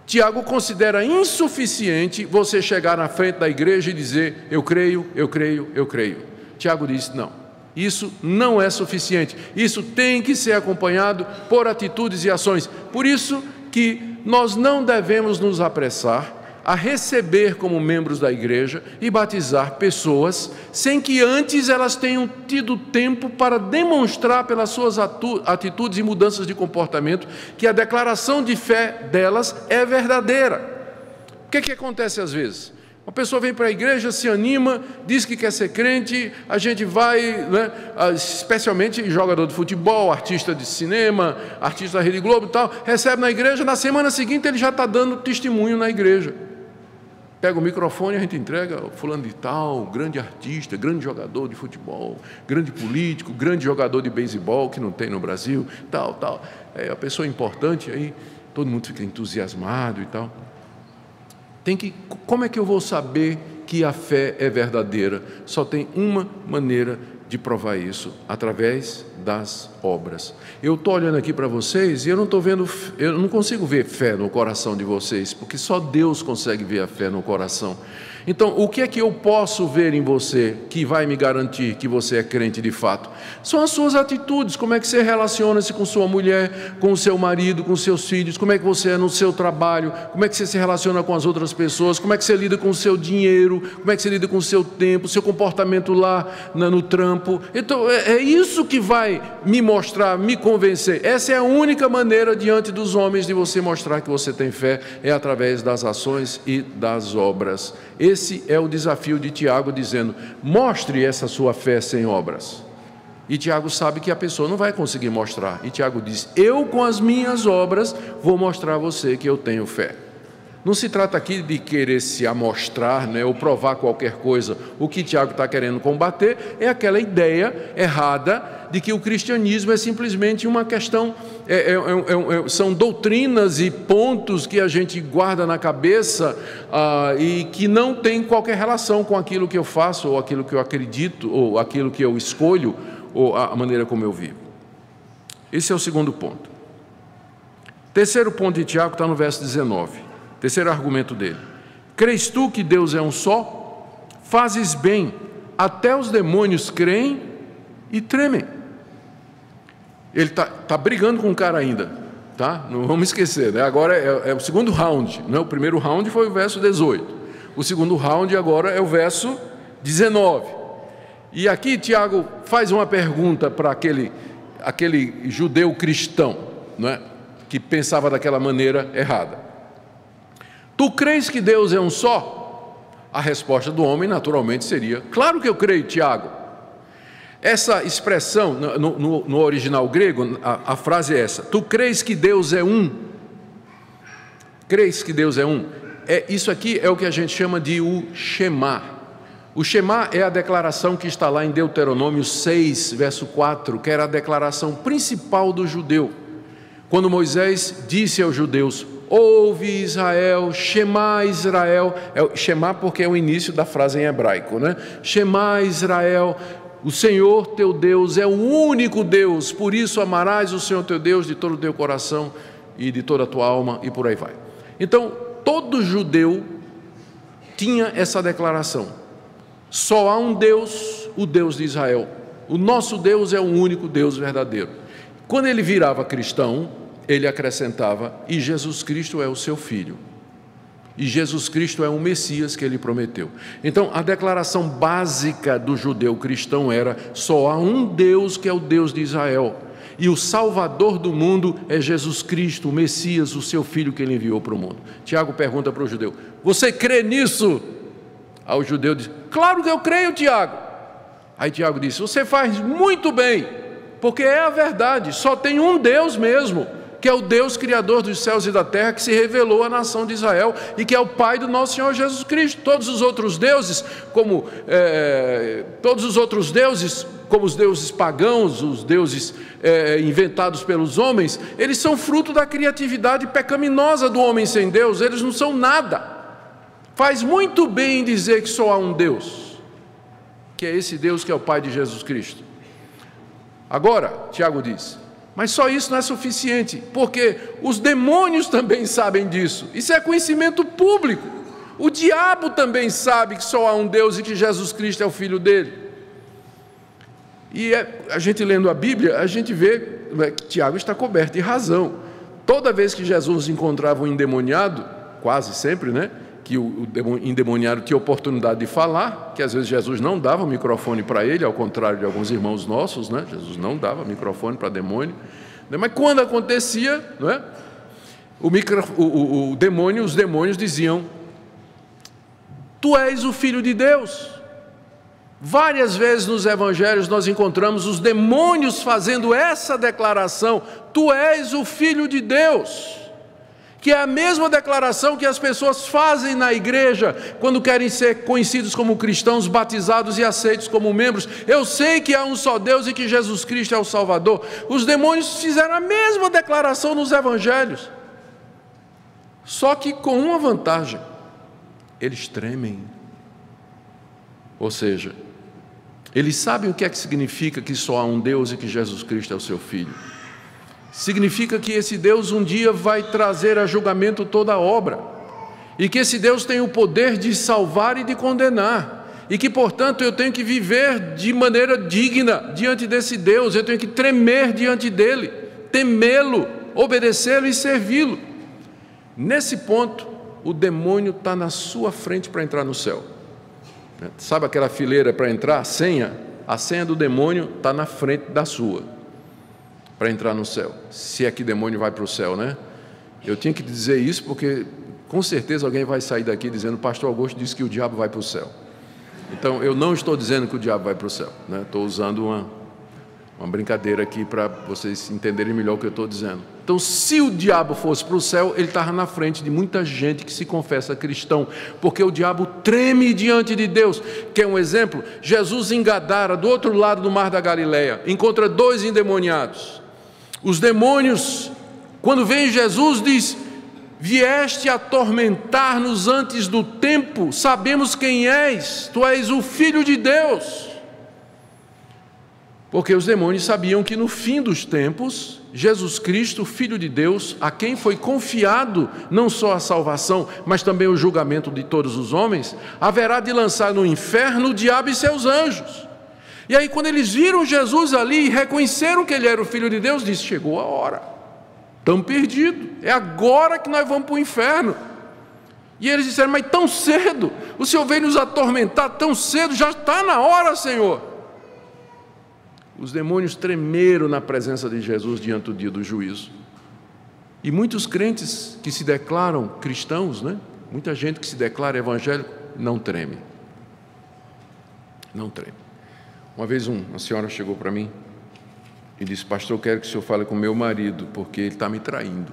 Tiago considera insuficiente você chegar na frente da igreja e dizer: eu creio, eu creio, eu creio. Tiago diz: não, isso não é suficiente, isso tem que ser acompanhado por atitudes e ações. Por isso que nós não devemos nos apressar a receber como membros da igreja e batizar pessoas sem que antes elas tenham tido tempo para demonstrar pelas suas atitudes e mudanças de comportamento que a declaração de fé delas é verdadeira. O que acontece às vezes? Uma pessoa vem para a igreja, se anima, diz que quer ser crente, a gente vai, né, especialmente jogador de futebol, artista de cinema, artista da Rede Globo e tal, recebe na igreja, na semana seguinte ele já está dando testemunho na igreja. Pega o microfone e a gente entrega: fulano de tal, grande artista, grande jogador de futebol, grande político, grande jogador de beisebol, que não tem no Brasil, tal, tal. É a pessoa importante, aí todo mundo fica entusiasmado e tal. Como é que eu vou saber que a fé é verdadeira? Só tem uma maneira de provar isso: através das obras. Eu estou olhando aqui para vocês e eu não consigo ver fé no coração de vocês, porque só Deus consegue ver a fé no coração. Então, o que é que eu posso ver em você que vai me garantir que você é crente de fato? São as suas atitudes. Como é que você relaciona-se com sua mulher, com o seu marido, com seus filhos? Como é que você é no seu trabalho? Como é que você se relaciona com as outras pessoas? Como é que você lida com o seu dinheiro? Como é que você lida com o seu tempo, seu comportamento lá no trampo? Então, é isso que vai me mostrar, me convencer. Essa é a única maneira diante dos homens de você mostrar que você tem fé, é através das ações e das obras. Esse é o desafio de Tiago, dizendo: mostre essa sua fé sem obras. E Tiago sabe que a pessoa não vai conseguir mostrar. E Tiago diz: eu com as minhas obras vou mostrar a você que eu tenho fé. Não se trata aqui de querer se amostrar, né, ou provar qualquer coisa. O que Tiago está querendo combater é aquela ideia errada de que o cristianismo é simplesmente uma questão, são doutrinas e pontos que a gente guarda na cabeça e que não tem qualquer relação com aquilo que eu faço, ou aquilo que eu acredito, ou aquilo que eu escolho, ou a maneira como eu vivo. Esse é o segundo ponto. Terceiro ponto de Tiago está no verso 19. Terceiro argumento dele: crês tu que Deus é um só? Fazes bem, até os demônios creem e tremem. Ele está brigando com o cara ainda, tá? Não vamos esquecer, né? Agora é o segundo round, né? O primeiro round foi o verso 18, o segundo round agora é o verso 19. E aqui Tiago faz uma pergunta para aquele judeu cristão, né? Que pensava daquela maneira errada. Tu crês que Deus é um só? A resposta do homem naturalmente seria: claro que eu creio, Tiago. Essa expressão, no original grego, a frase é essa: tu crês que Deus é um? Crês que Deus é um? Isso aqui é o que a gente chama de o Shema. O Shema é a declaração que está lá em Deuteronômio 6, verso 4, que era a declaração principal do judeu. Quando Moisés disse aos judeus: ouve Israel, Shema Israel, Shema porque é o início da frase em hebraico, né? Shema Israel, o Senhor teu Deus é o único Deus, por isso amarás o Senhor teu Deus de todo o teu coração e de toda a tua alma, e por aí vai. Então, todo judeu tinha essa declaração: só há um Deus, o Deus de Israel. O nosso Deus é o único Deus verdadeiro. Quando ele virava cristão, ele acrescentava: e Jesus Cristo é o seu Filho. E Jesus Cristo é o Messias que ele prometeu. Então, a declaração básica do judeu cristão era: só há um Deus, que é o Deus de Israel. E o Salvador do mundo é Jesus Cristo, o Messias, o seu Filho que ele enviou para o mundo. Tiago pergunta para o judeu: você crê nisso? Aí o judeu diz: claro que eu creio, Tiago. Aí Tiago disse: você faz muito bem, porque é a verdade, só tem um Deus mesmo, que é o Deus Criador dos céus e da terra, que se revelou à nação de Israel e que é o Pai do nosso Senhor Jesus Cristo. Todos os outros deuses, como os deuses pagãos, os deuses inventados pelos homens, eles são fruto da criatividade pecaminosa do homem sem Deus, eles não são nada. Faz muito bem em dizer que só há um Deus, que é esse Deus que é o Pai de Jesus Cristo. Agora, Tiago diz: mas só isso não é suficiente, porque os demônios também sabem disso. Isso é conhecimento público. O diabo também sabe que só há um Deus e que Jesus Cristo é o Filho dele. E a gente lendo a Bíblia, a gente vê que Tiago está coberto de razão. Toda vez que Jesus encontrava um endemoniado, quase sempre, né? Que o endemoniado tinha oportunidade de falar, que às vezes Jesus não dava o microfone para ele, ao contrário de alguns irmãos nossos, né? Jesus não dava microfone para demônio, né? Mas quando acontecia, né? Os demônios diziam: tu és o Filho de Deus. Várias vezes nos evangelhos nós encontramos os demônios fazendo essa declaração: tu és o Filho de Deus. Que é a mesma declaração que as pessoas fazem na igreja quando querem ser conhecidos como cristãos, batizados e aceitos como membros. Eu sei que há um só Deus e que Jesus Cristo é o Salvador. Os demônios fizeram a mesma declaração nos evangelhos, só que com uma vantagem: eles tremem. Ou seja, eles sabem o que é que significa que só há um Deus e que Jesus Cristo é o seu Filho. Significa que esse Deus um dia vai trazer a julgamento toda a obra, e que esse Deus tem o poder de salvar e de condenar, e que, portanto, eu tenho que viver de maneira digna diante desse Deus, eu tenho que tremer diante dele, temê-lo, obedecê-lo e servi-lo. Nesse ponto, o demônio está na sua frente para entrar no céu. Sabe aquela fileira para entrar? A senha do demônio está na frente da sua, para entrar no céu, se é que demônio vai para o céu, né? Eu tinha que dizer isso porque com certeza alguém vai sair daqui dizendo: pastor Augusto disse que o diabo vai para o céu. Então eu não estou dizendo que o diabo vai para o céu, né? Estou usando uma brincadeira aqui para vocês entenderem melhor o que eu estou dizendo. Então, se o diabo fosse para o céu, ele estava na frente de muita gente que se confessa cristão, porque o diabo treme diante de Deus. Quer um exemplo? Jesus em Gadara, do outro lado do mar da Galileia, encontra 2 endemoniados. Os demônios, quando vem Jesus, diz: vieste atormentar-nos antes do tempo, sabemos quem és, tu és o Filho de Deus. Porque os demônios sabiam que no fim dos tempos, Jesus Cristo, Filho de Deus, a quem foi confiado não só a salvação, mas também o julgamento de todos os homens, haverá de lançar no inferno o diabo e seus anjos. E aí, quando eles viram Jesus ali e reconheceram que ele era o Filho de Deus, disse: chegou a hora, estamos perdidos, é agora que nós vamos para o inferno. E eles disseram: mas tão cedo, o Senhor veio nos atormentar tão cedo, já está na hora, Senhor. Os demônios tremeram na presença de Jesus diante do dia do juízo. E muitos crentes que se declaram cristãos, né? Muita gente que se declara evangélico, não treme. Não treme. Uma vez uma senhora chegou para mim e disse: pastor, eu quero que o senhor fale com meu marido, porque ele está me traindo.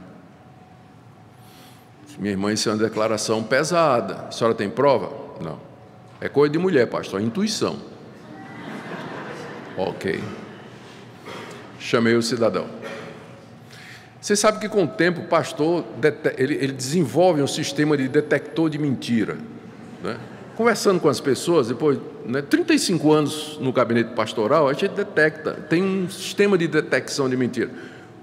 Minha irmã, isso é uma declaração pesada. A senhora tem prova? Não. É coisa de mulher, pastor, é intuição. Ok. Chamei o cidadão. Você sabe que com o tempo o pastor ele desenvolve um sistema de detector de mentira, né? Conversando com as pessoas, depois, 35 anos no gabinete pastoral, a gente detecta, tem um sistema de detecção de mentira.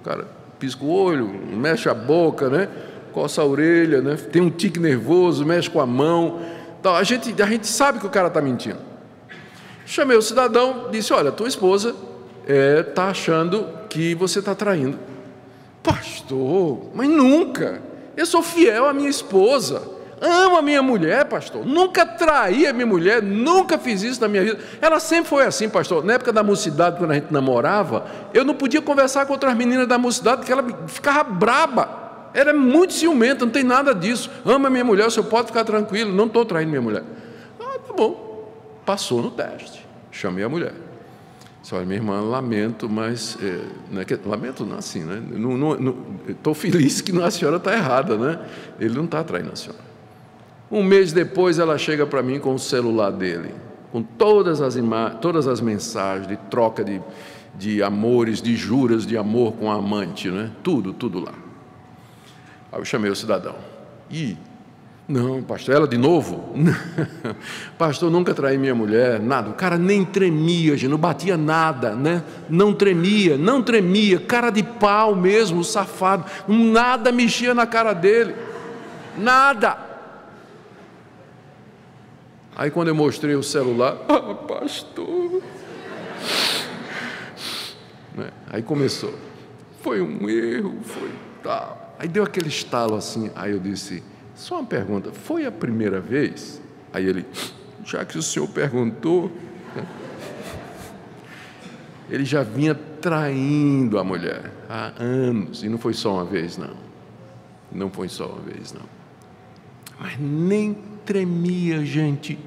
O cara pisca o olho, mexe a boca, né? Coça a orelha, né? Tem um tique nervoso, mexe com a mão. Então, a gente sabe que o cara está mentindo. Chamei o cidadão, disse: olha, tua esposa está achando que você está traindo. Pastor, mas nunca. Eu sou fiel à minha esposa, amo a minha mulher, pastor. Nunca traí a minha mulher, nunca fiz isso na minha vida. Ela sempre foi assim, pastor. Na época da mocidade, quando a gente namorava, eu não podia conversar com outras meninas da mocidade, porque ela ficava braba. Era muito ciumenta, não tem nada disso. Ama a minha mulher, o senhor pode ficar tranquilo, não estou traindo minha mulher. Tá bom. Passou no teste. Chamei a mulher. Disse: olha, minha irmã, lamento, mas... lamento não assim, né? Estou feliz que a senhora está errada, né? Ele não está traindo a senhora. Um mês depois, ela chega para mim com o celular dele, com todas as mensagens de troca de amores, de juras de amor com a amante, né? Tudo lá. Aí eu chamei o cidadão. Não, pastor, ela de novo? Pastor, nunca traí minha mulher, nada. O cara nem tremia, gente, não batia nada, né? Não tremia, cara de pau mesmo, safado. Nada mexia na cara dele, nada. Aí quando eu mostrei o celular: pastor, aí começou: foi um erro, foi tal. Aí deu aquele estalo assim. Aí eu disse: só uma pergunta, foi a primeira vez? Aí ele: já que o senhor perguntou. Ele já vinha traindo a mulher há anos, e não foi só uma vez, não. Não foi só uma vez, não. Mas nem tremia, gente,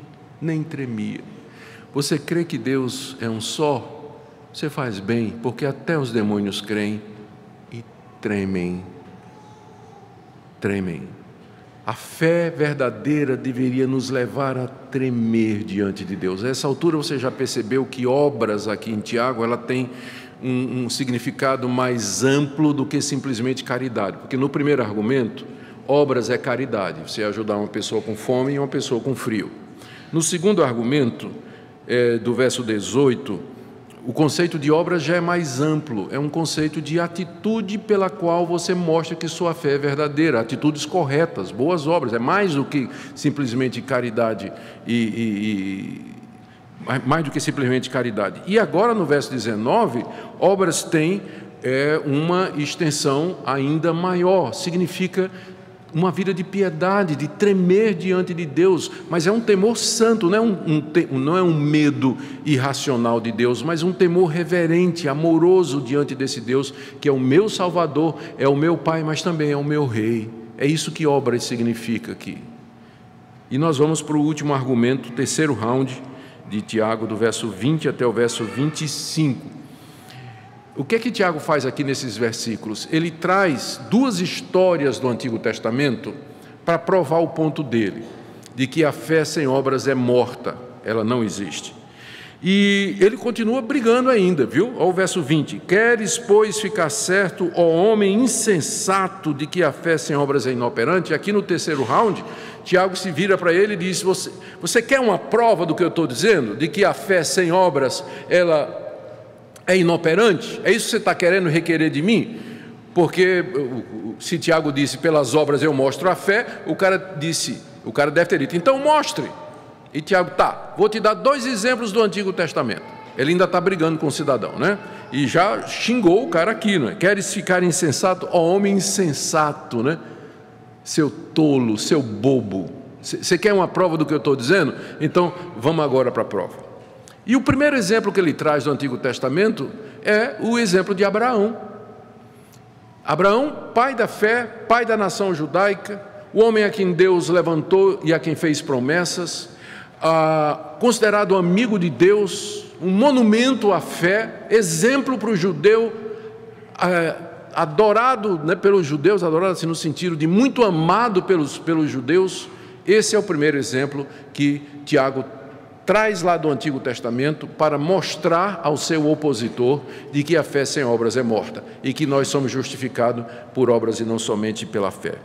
nem tremia. Você crê que Deus é um só? Você faz bem, porque até os demônios creem e tremem. A fé verdadeira deveria nos levar a tremer diante de Deus. A essa altura você já percebeu que obras aqui em Tiago, ela tem um significado mais amplo do que simplesmente caridade. Porque no primeiro argumento, obras é caridade, você ajudar uma pessoa com fome e uma pessoa com frio. No segundo argumento, do verso 18, o conceito de obra já é mais amplo, é um conceito de atitude pela qual você mostra que sua fé é verdadeira, atitudes corretas, boas obras, é mais do que simplesmente caridade mais do que simplesmente caridade. E agora no verso 19, obras têm uma extensão ainda maior, significa uma vida de piedade, de tremer diante de Deus, mas é um temor santo, não é um medo irracional de Deus, mas um temor reverente, amoroso diante desse Deus, que é o meu Salvador, é o meu Pai, mas também é o meu Rei. É isso que obras significa aqui. E nós vamos para o último argumento, o terceiro round de Tiago, do verso 20 até o verso 25. O que é que Tiago faz aqui nesses versículos? Ele traz duas histórias do Antigo Testamento para provar o ponto dele, de que a fé sem obras é morta, ela não existe. E ele continua brigando ainda, viu? Olha o verso 20. Queres, pois, ficar certo, ó homem insensato, de que a fé sem obras é inoperante? Aqui no terceiro round, Tiago se vira para ele e diz: você quer uma prova do que eu estou dizendo? De que a fé sem obras, ela é inoperante? É isso que você está querendo requerer de mim? Porque se Tiago disse, pelas obras eu mostro a fé, o cara deve ter dito, então mostre. E Tiago, vou te dar 2 exemplos do Antigo Testamento. Ele ainda está brigando com o cidadão, né? E já xingou o cara aqui, né? Queres ficar insensato? Ó homem insensato, né? Seu tolo, seu bobo. Você quer uma prova do que eu estou dizendo? Então, vamos agora para a prova. E o primeiro exemplo que ele traz do Antigo Testamento é o exemplo de Abraão. Abraão, pai da fé, pai da nação judaica, o homem a quem Deus levantou e a quem fez promessas, considerado amigo de Deus, um monumento à fé, exemplo para o judeu, adorado, né, pelos judeus, adorado assim, no sentido de muito amado pelos judeus. Esse é o primeiro exemplo que Tiago traz lá do Antigo Testamento para mostrar ao seu opositor de que a fé sem obras é morta e que nós somos justificados por obras e não somente pela fé.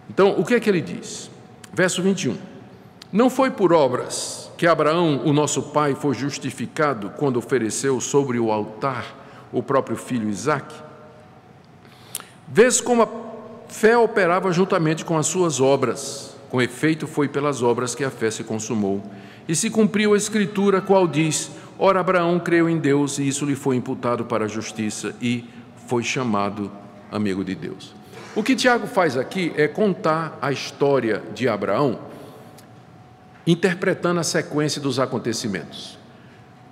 Então, o que é que ele diz? Verso 21. Não foi por obras que Abraão, o nosso pai, foi justificado quando ofereceu sobre o altar o próprio filho Isaque? Vês como a fé operava juntamente com as suas obras. Com efeito, foi pelas obras que a fé se consumou. E se cumpriu a Escritura, qual diz, ora, Abraão creu em Deus, e isso lhe foi imputado para a justiça, e foi chamado amigo de Deus. O que Tiago faz aqui é contar a história de Abraão, interpretando a sequência dos acontecimentos.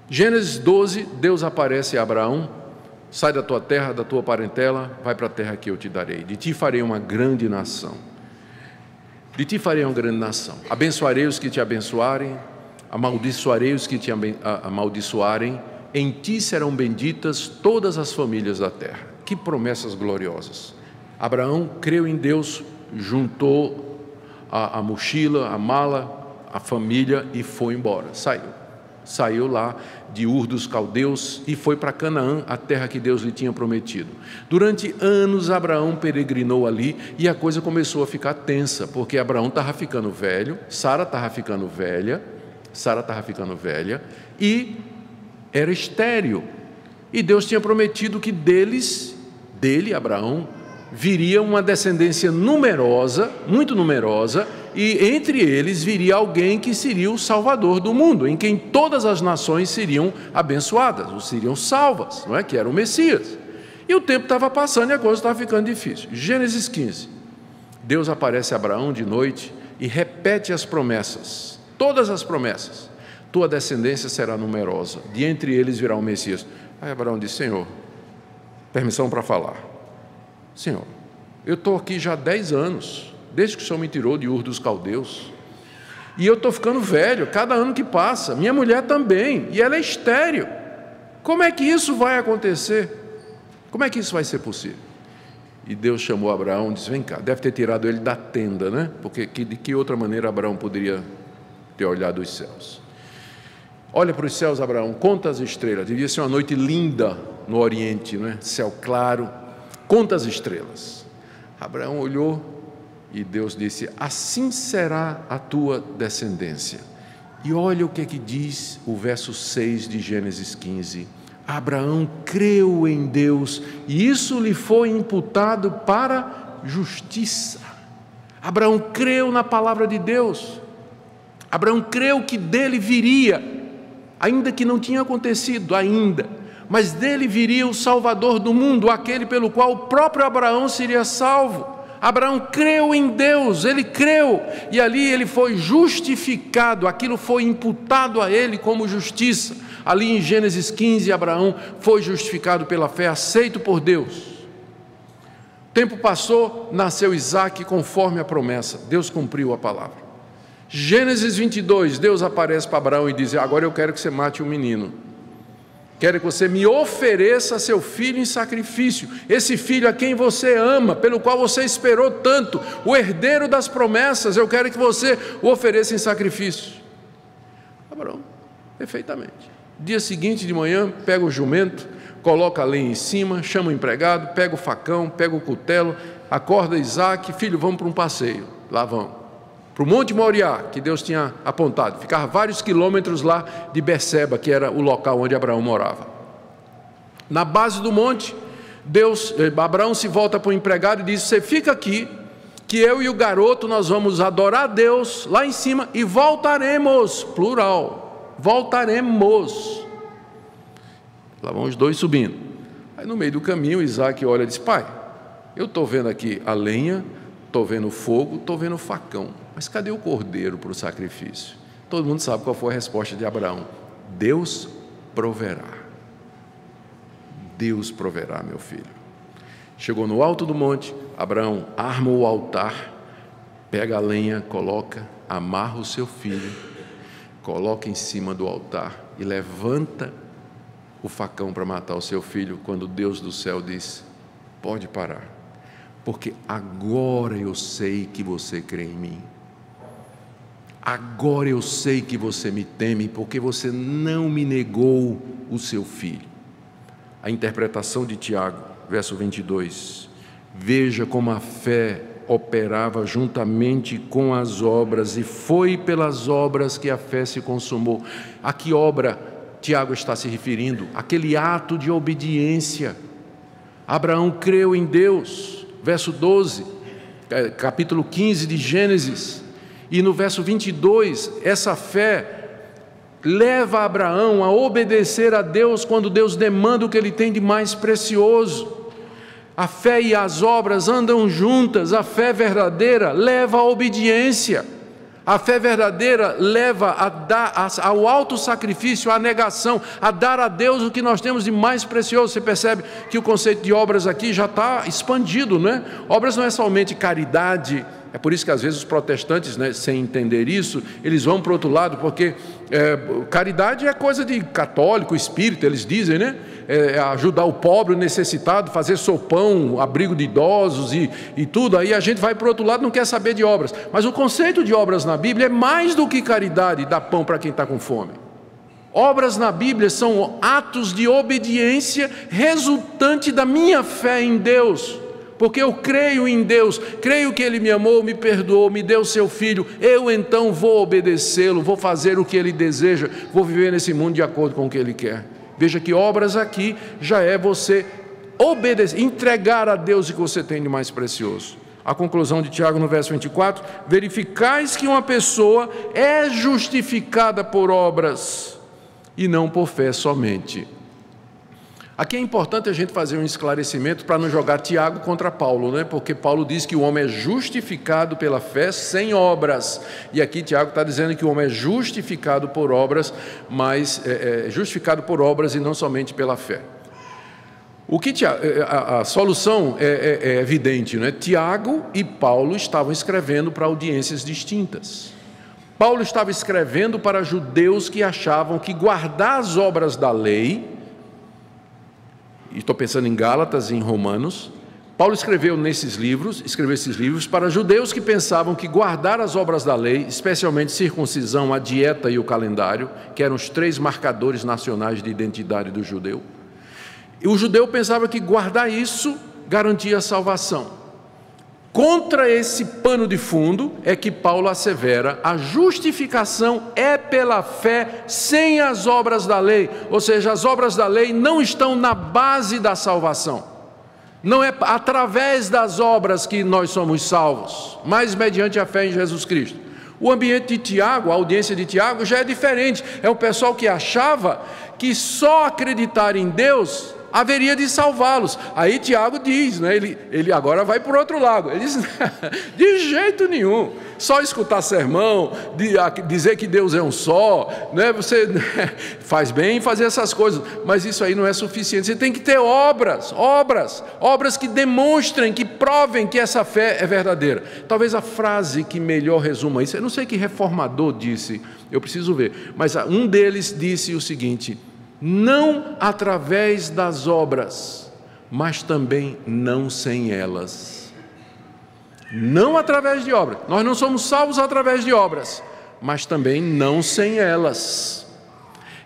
Gênesis 12, Deus aparece a Abraão, sai da tua terra, da tua parentela, vai para a terra que eu te darei. De ti farei uma grande nação. De ti farei uma grande nação. Abençoarei os que te abençoarem, amaldiçoarei os que te amaldiçoarem, em ti serão benditas todas as famílias da terra. Que promessas gloriosas! Abraão creu em Deus, juntou a mochila, a mala, a família e foi embora, saiu lá de Ur dos Caldeus e foi para Canaã, a terra que Deus lhe tinha prometido. Durante anos Abraão peregrinou ali e a coisa começou a ficar tensa, porque Abraão estava ficando velho, Sara estava ficando velha e era estéril. E Deus tinha prometido que dele, Abraão, viria uma descendência numerosa, muito numerosa, e entre eles viria alguém que seria o Salvador do mundo, em quem todas as nações seriam abençoadas, ou seriam salvas, não é? Que era o Messias. E o tempo estava passando e a coisa estava ficando difícil. Gênesis 15. Deus aparece a Abraão de noite e repete as promessas, todas as promessas. Tua descendência será numerosa, de entre eles virá o Messias. Aí Abraão disse, Senhor, permissão para falar. Senhor, eu estou aqui já há 10 anos, desde que o Senhor me tirou de Ur dos Caldeus, e eu estou ficando velho, cada ano que passa, minha mulher também, e ela é estéril. Como é que isso vai acontecer? Como é que isso vai ser possível? E Deus chamou Abraão e disse, vem cá, deve ter tirado ele da tenda, né? Porque de que outra maneira Abraão poderia ter olhado os céus? Olha para os céus, Abraão, conta as estrelas, devia ser uma noite linda no Oriente, né? Céu claro, conta as estrelas. Abraão olhou e Deus disse, assim será a tua descendência. E olha o que é que diz o verso 6 de Gênesis 15. Abraão creu em Deus e isso lhe foi imputado para justiça. Abraão creu na palavra de Deus. Abraão creu que dele viria, ainda que não tinha acontecido ainda, mas dele viria o Salvador do mundo, aquele pelo qual o próprio Abraão seria salvo. Abraão creu em Deus, ele creu, e ali ele foi justificado, aquilo foi imputado a ele como justiça. Ali em Gênesis 15, Abraão foi justificado pela fé, aceito por Deus. O tempo passou, nasceu Isaque conforme a promessa, Deus cumpriu a palavra. Gênesis 22, Deus aparece para Abraão e diz, agora eu quero que você mate um menino. Quero que você me ofereça seu filho em sacrifício, esse filho a quem você ama, pelo qual você esperou tanto, o herdeiro das promessas, eu quero que você o ofereça em sacrifício. Abraão, perfeitamente. Dia seguinte de manhã, pega o jumento, coloca a lenha em cima, chama o empregado, pega o facão, pega o cutelo, acorda Isaque, filho, vamos para um passeio. Lá vão para o Monte Moriá, que Deus tinha apontado, ficava vários quilômetros lá de Berseba, que era o local onde Abraão morava. Na base do monte, Abraão se volta para o empregado e diz: você fica aqui, que eu e o garoto nós vamos adorar a Deus lá em cima e voltaremos, plural, voltaremos. Lá vão os dois subindo. Aí no meio do caminho Isaac olha e diz: pai, eu estou vendo aqui a lenha, estou vendo o fogo, estou vendo o facão, mas cadê o cordeiro para o sacrifício? Todo mundo sabe qual foi a resposta de Abraão: Deus proverá. Deus proverá, meu filho. Chegou no alto do monte, Abraão arma o altar, pega a lenha, coloca, amarra o seu filho, coloca em cima do altar e levanta o facão para matar o seu filho, quando Deus do céu diz: pode parar, porque agora eu sei que você crê em mim. Agora eu sei que você me teme, porque você não me negou o seu filho. A interpretação de Tiago, verso 22, veja como a fé operava juntamente com as obras, e foi pelas obras que a fé se consumou. A que obra Tiago está se referindo? Aquele ato de obediência. Abraão creu em Deus, verso 12, capítulo 15 de Gênesis, e no verso 22, essa fé leva Abraão a obedecer a Deus quando Deus demanda o que ele tem de mais precioso. A fé e as obras andam juntas. A fé verdadeira leva à obediência. A fé verdadeira leva a dar ao autossacrifício, à negação, a dar a Deus o que nós temos de mais precioso. Você percebe que o conceito de obras aqui já está expandido, não é? Obras não é somente caridade. É por isso que às vezes os protestantes, né, sem entender isso, eles vão para o outro lado, porque caridade é coisa de católico, espírita, eles dizem, né? Ajudar o pobre, o necessitado, fazer sopão, abrigo de idosos e tudo. Aí a gente vai para o outro lado, não quer saber de obras. Mas o conceito de obras na Bíblia é mais do que caridade, dar pão para quem está com fome. Obras na Bíblia são atos de obediência resultante da minha fé em Deus. Porque eu creio em Deus, creio que Ele me amou, me perdoou, me deu seu Filho, eu então vou obedecê-lo, vou fazer o que Ele deseja, vou viver nesse mundo de acordo com o que Ele quer. Veja que obras aqui já é você obedecer, entregar a Deus o que você tem de mais precioso. A conclusão de Tiago no verso 24: verificais que uma pessoa é justificada por obras e não por fé somente. Aqui é importante a gente fazer um esclarecimento para não jogar Tiago contra Paulo, né? Porque Paulo diz que o homem é justificado pela fé sem obras, e aqui Tiago está dizendo que o homem é justificado por obras, mas justificado por obras e não somente pela fé. A solução é evidente, né? Tiago e Paulo estavam escrevendo para audiências distintas. Paulo estava escrevendo para judeus que achavam que guardar as obras da lei, estou pensando em Gálatas e em Romanos. Paulo escreveu esses livros para judeus que pensavam que guardar as obras da lei, especialmente circuncisão, a dieta e o calendário, que eram os 3 marcadores nacionais de identidade do judeu, e o judeu pensava que guardar isso garantia a salvação. Contra esse pano de fundo é que Paulo assevera: a justificação é pela fé sem as obras da lei, ou seja, as obras da lei não estão na base da salvação. Não é através das obras que nós somos salvos, mas mediante a fé em Jesus Cristo. O ambiente de Tiago, a audiência de Tiago já é diferente. É o pessoal que achava que só acreditar em Deus haveria de salvá-los. Aí Tiago diz, né, ele agora vai por outro lado, ele diz: de jeito nenhum, só escutar sermão, dizer que Deus é um só, né, você faz bem em fazer essas coisas, mas isso aí não é suficiente. Você tem que ter obras que demonstrem, que provem que essa fé é verdadeira. Talvez a frase que melhor resuma isso, eu não sei que reformador disse, eu preciso ver, mas um deles disse o seguinte: não através das obras, mas também não sem elas. Não através de obras, nós não somos salvos através de obras, mas também não sem elas.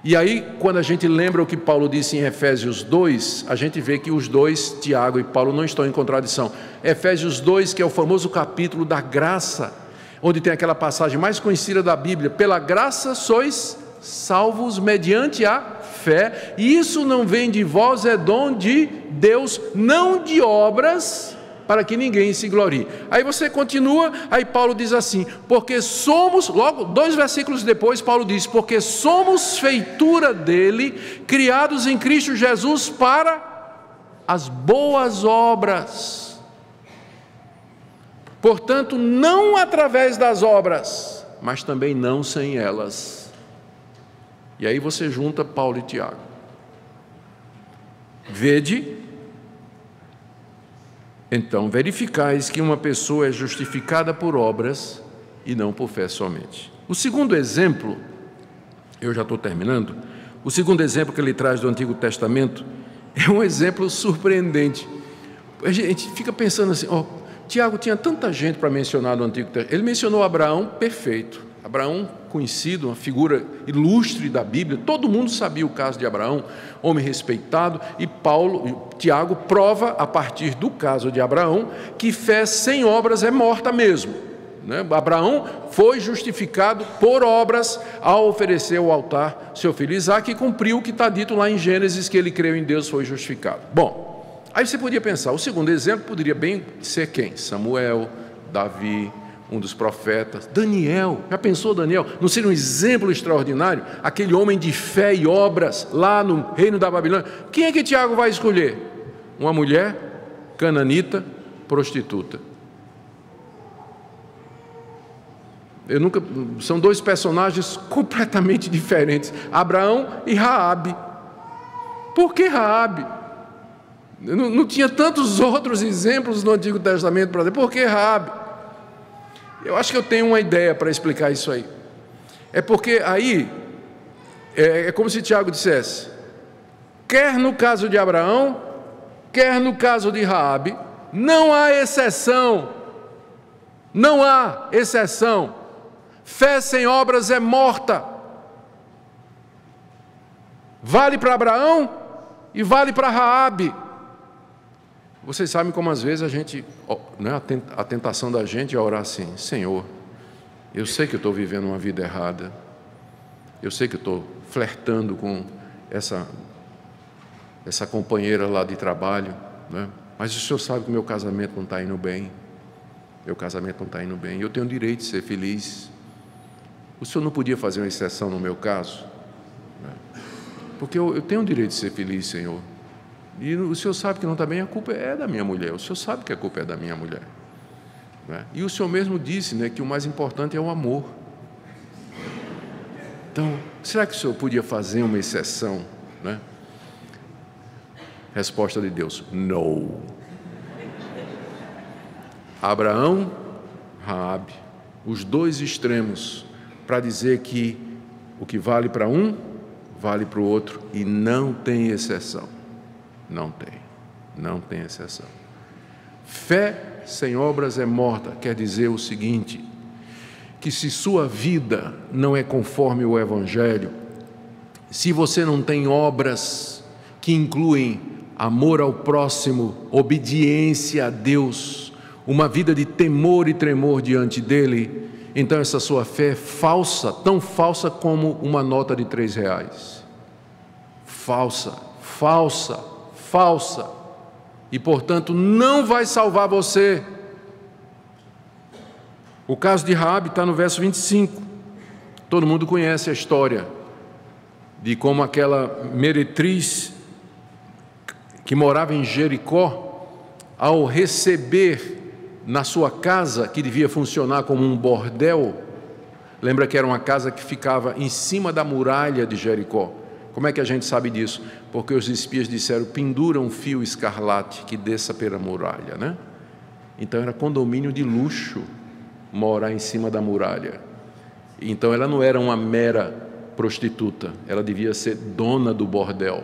E aí, quando a gente lembra o que Paulo disse em Efésios 2, a gente vê que os dois, Tiago e Paulo, não estão em contradição. Efésios 2, que é o famoso capítulo da graça, onde tem aquela passagem mais conhecida da Bíblia: pela graça sois salvos mediante a fé, e isso não vem de vós, é dom de Deus, não de obras, para que ninguém se glorie. Aí você continua, aí Paulo diz assim, porque somos, logo 2 versículos depois Paulo diz, porque somos feitura dele, criados em Cristo Jesus para as boas obras. Portanto, não através das obras, mas também não sem elas. E aí você junta Paulo e Tiago. Vede, então, verificais que uma pessoa é justificada por obras e não por fé somente. O segundo exemplo, eu já estou terminando, o segundo exemplo que ele traz do Antigo Testamento é um exemplo surpreendente. A gente fica pensando assim, Tiago tinha tanta gente para mencionar no Antigo Testamento. Ele mencionou Abraão, perfeito. Abraão, conhecido, uma figura ilustre da Bíblia, todo mundo sabia o caso de Abraão, homem respeitado, e Tiago prova, a partir do caso de Abraão, que fé sem obras é morta mesmo, né? Abraão foi justificado por obras ao oferecer ao altar seu filho Isaque, e cumpriu o que está dito lá em Gênesis, que ele creu em Deus, foi justificado. Bom, aí você podia pensar, o segundo exemplo poderia bem ser quem? Samuel, Davi, um dos profetas, Daniel. Já pensou Daniel? Não seria um exemplo extraordinário? Aquele homem de fé e obras lá no reino da Babilônia. Quem é que Tiago vai escolher? Uma mulher cananita, prostituta. São 2 personagens completamente diferentes, Abraão e Raabe. Por que Raabe? Não tinha tantos outros exemplos no Antigo Testamento para dizer, por que Raabe? Eu acho que eu tenho uma ideia para explicar isso aí. É porque aí, é como se Tiago dissesse, quer no caso de Abraão, quer no caso de Raabe, não há exceção. Não há exceção. Fé sem obras é morta. Vale para Abraão e vale para Raabe. Vocês sabem como às vezes a tentação da gente é orar assim, Senhor, eu sei que eu estou vivendo uma vida errada, eu sei que eu estou flertando com essa companheira lá de trabalho, né? Mas o Senhor sabe que meu casamento não está indo bem, eu tenho o direito de ser feliz, o Senhor não podia fazer uma exceção no meu caso? Né? Porque eu tenho o direito de ser feliz, Senhor. E o Senhor sabe que não está bem, a culpa é da minha mulher. O Senhor sabe que a culpa é da minha mulher, né? E o Senhor mesmo disse, né, que o mais importante é o amor. Então, será que o Senhor podia fazer uma exceção, né? Resposta de Deus, não. Abraão, Raabe, os 2 extremos, para dizer que o que vale para um, vale para o outro, e não tem exceção. Não tem exceção. Fé sem obras é morta, quer dizer o seguinte, que se sua vida não é conforme o Evangelho, se você não tem obras que incluem amor ao próximo, obediência a Deus, uma vida de temor e tremor diante dEle, então essa sua fé é falsa, tão falsa como uma nota de R$3. Falsa. E, portanto, não vai salvar você. O caso de Raabe está no verso 25. Todo mundo conhece a história de como aquela meretriz que morava em Jericó, ao receber na sua casa, que devia funcionar como um bordel, lembra que era uma casa que ficava em cima da muralha de Jericó. Como é que a gente sabe disso? Porque os espias disseram, pendura um fio escarlate que desça pela muralha, né? Então era condomínio de luxo morar em cima da muralha. Então ela não era uma mera prostituta, ela devia ser dona do bordel.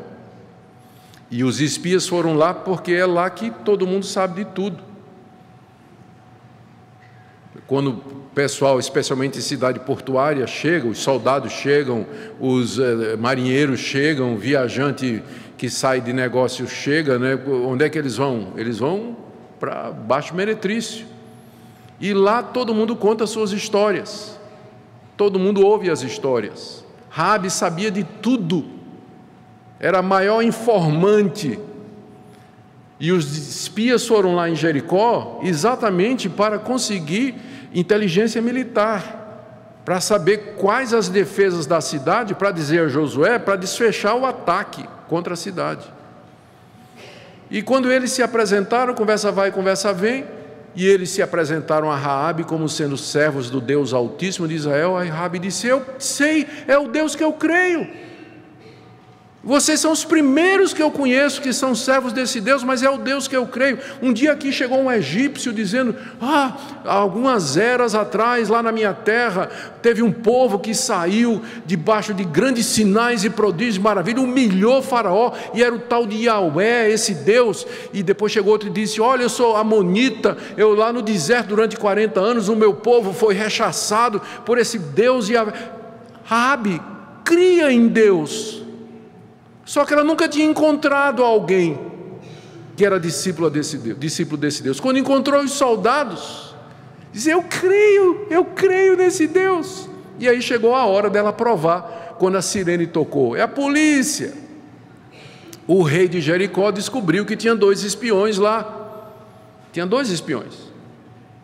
E os espias foram lá porque é lá que todo mundo sabe de tudo. Quando o pessoal, especialmente em cidade portuária, chega, os soldados chegam, os marinheiros chegam, o viajante que sai de negócio chega, né? Onde é que eles vão? Eles vão para Baixo Meretrício. E lá todo mundo conta suas histórias, todo mundo ouve as histórias. Raabe sabia de tudo, era a maior informante. E os espias foram lá em Jericó exatamente para conseguir inteligência militar, para saber quais as defesas da cidade, para dizer a Josué, para desfechar o ataque contra a cidade. E quando eles se apresentaram, conversa vai, conversa vem, e eles se apresentaram a Raabe como sendo servos do Deus Altíssimo de Israel. Aí Raabe disse: eu sei, é o Deus que eu creio. Vocês são os primeiros que eu conheço que são servos desse Deus, mas é o Deus que eu creio. Um dia aqui chegou um egípcio dizendo: algumas eras atrás, lá na minha terra, teve um povo que saiu debaixo de grandes sinais e prodígios e maravilhas, humilhou Faraó, e era o tal de Yahvé, esse Deus. E depois chegou outro e disse: olha, eu sou amonita, eu lá no deserto durante 40 anos, o meu povo foi rechaçado por esse Deus Yahvé. Raabe cria em Deus. Só que ela nunca tinha encontrado alguém que era discípulo desse Deus. Quando encontrou os soldados, disse: eu creio nesse Deus. E aí chegou a hora dela provar, quando a sirene tocou. É a polícia. O rei de Jericó descobriu que tinha 2 espiões lá. Tinha 2 espiões.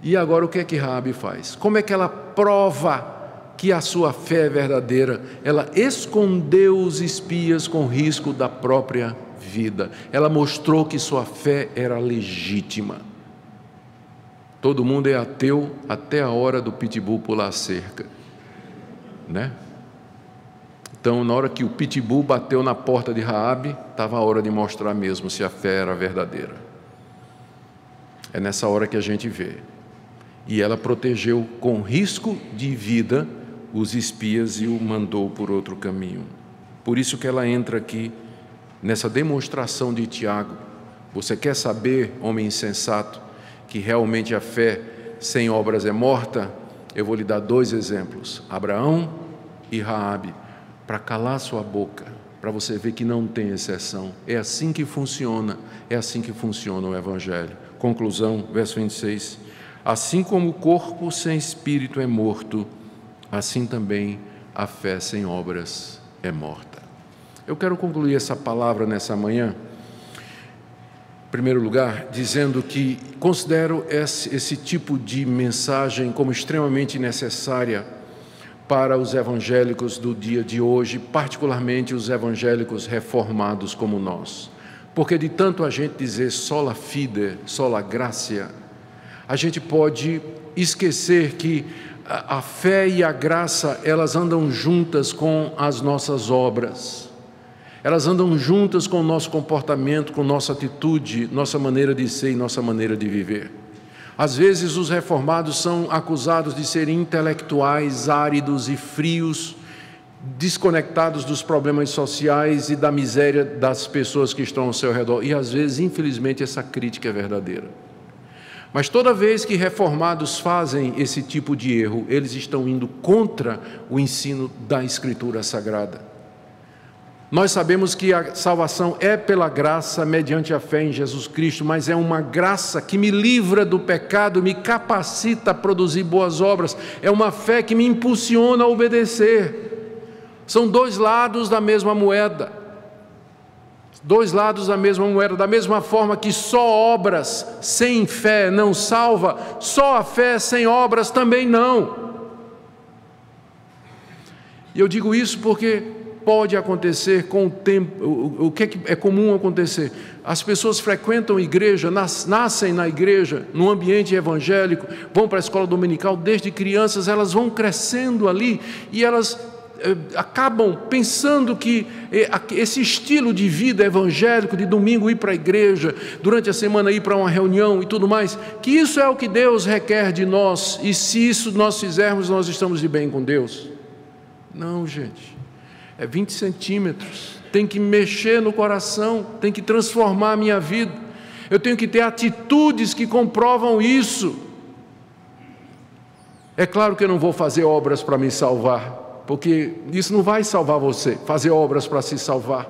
E agora o que é que Raabe faz? Como é que ela prova que a sua fé é verdadeira? Ela escondeu os espias com risco da própria vida. Ela mostrou que sua fé era legítima. Todo mundo é ateu até a hora do pitbull pular a cerca, né? Então, na hora que o pitbull bateu na porta de Raabe, estava a hora de mostrar mesmo se a fé era verdadeira. É nessa hora que a gente vê. E ela protegeu com risco de vida os espias e o mandou por outro caminho. Por isso que ela entra aqui nessa demonstração de Tiago. Você quer saber, homem insensato, que realmente a fé sem obras é morta? Eu vou lhe dar 2 exemplos: Abraão e Raabe, para calar sua boca, para você ver que não tem exceção. É assim que funciona o Evangelho. Conclusão, verso 26: assim como o corpo sem espírito é morto, assim também a fé sem obras é morta. Eu quero concluir essa palavra nessa manhã, em primeiro lugar, dizendo que considero esse tipo de mensagem como extremamente necessária para os evangélicos do dia de hoje, particularmente os evangélicos reformados como nós. Porque de tanto a gente dizer sola fide, sola gratia, a gente pode esquecer que a fé e a graça, elas andam juntas com as nossas obras. Elas andam juntas com o nosso comportamento, com nossa atitude, nossa maneira de ser e nossa maneira de viver. Às vezes os reformados são acusados de serem intelectuais, áridos e frios, desconectados dos problemas sociais e da miséria das pessoas que estão ao seu redor. E às vezes, infelizmente, essa crítica é verdadeira. Mas toda vez que reformados fazem esse tipo de erro, eles estão indo contra o ensino da Escritura Sagrada. Nós sabemos que a salvação é pela graça, mediante a fé em Jesus Cristo, mas é uma graça que me livra do pecado, me capacita a produzir boas obras. É uma fé que me impulsiona a obedecer. São 2 lados da mesma moeda. 2 lados da mesma moeda. Da mesma forma que só obras sem fé não salva, só a fé sem obras também não. E eu digo isso porque pode acontecer com o tempo. O que é comum acontecer? As pessoas frequentam a igreja, nascem na igreja, no ambiente evangélico, vão para a escola dominical desde crianças, elas vão crescendo ali e elas acabam pensando que esse estilo de vida evangélico, de domingo ir para a igreja, durante a semana ir para uma reunião e tudo mais, que isso é o que Deus requer de nós, e se isso nós fizermos, nós estamos de bem com Deus. Não, gente, é 20 centímetros, tem que mexer no coração, tem que transformar a minha vida, eu tenho que ter atitudes que comprovam isso. É claro que eu não vou fazer obras para me salvar, porque isso não vai salvar você, fazer obras para se salvar,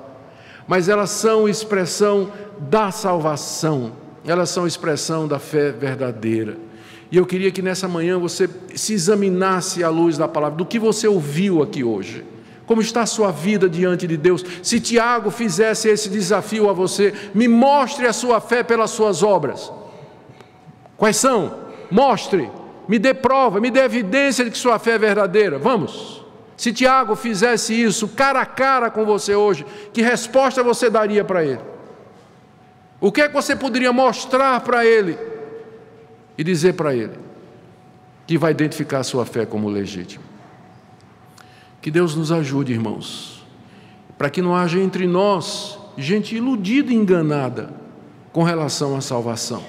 mas elas são expressão da salvação, elas são expressão da fé verdadeira. E eu queria que nessa manhã você se examinasse à luz da palavra, do que você ouviu aqui hoje. Como está a sua vida diante de Deus? Se Tiago fizesse esse desafio a você, me mostre a sua fé pelas suas obras. Quais são? Mostre, me dê prova, me dê evidência de que sua fé é verdadeira. Vamos. Se Tiago fizesse isso cara a cara com você hoje, que resposta você daria para ele? O que é que você poderia mostrar para ele e dizer para ele que vai identificar a sua fé como legítima? Que Deus nos ajude, irmãos, para que não haja entre nós gente iludida e enganada com relação à salvação,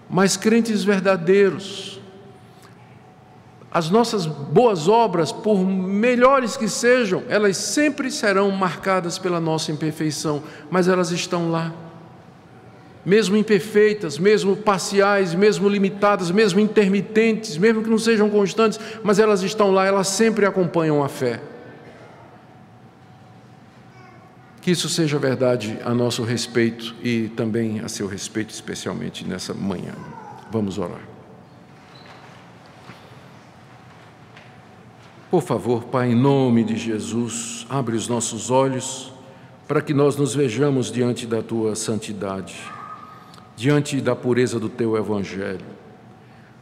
mas crentes verdadeiros. As nossas boas obras, por melhores que sejam, elas sempre serão marcadas pela nossa imperfeição, mas elas estão lá. Mesmo imperfeitas, mesmo parciais, mesmo limitadas, mesmo intermitentes, mesmo que não sejam constantes, mas elas estão lá, elas sempre acompanham a fé. Que isso seja verdade a nosso respeito e também a seu respeito, especialmente nessa manhã. Vamos orar. Por favor, Pai, em nome de Jesus, abre os nossos olhos para que nós nos vejamos diante da Tua santidade, diante da pureza do Teu Evangelho.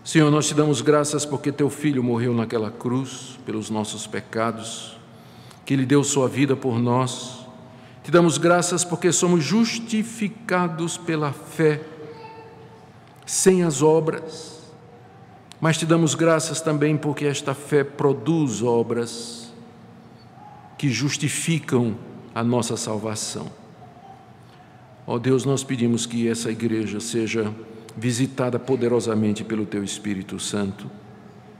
Senhor, nós te damos graças porque Teu Filho morreu naquela cruz pelos nossos pecados, que Ele deu sua vida por nós. Te damos graças porque somos justificados pela fé, sem as obras. Mas te damos graças também porque esta fé produz obras que justificam a nossa salvação. Ó Deus, nós pedimos que essa igreja seja visitada poderosamente pelo Teu Espírito Santo,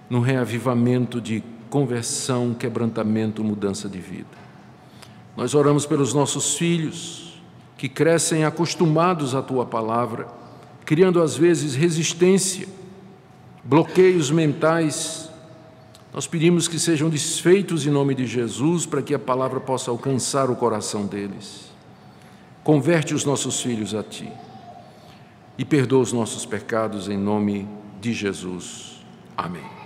num reavivamento de conversão, quebrantamento, mudança de vida. Nós oramos pelos nossos filhos, que crescem acostumados à Tua palavra, criando às vezes resistência, bloqueios mentais. Nós pedimos que sejam desfeitos em nome de Jesus, para que a palavra possa alcançar o coração deles. Converte os nossos filhos a Ti e perdoa os nossos pecados em nome de Jesus. Amém.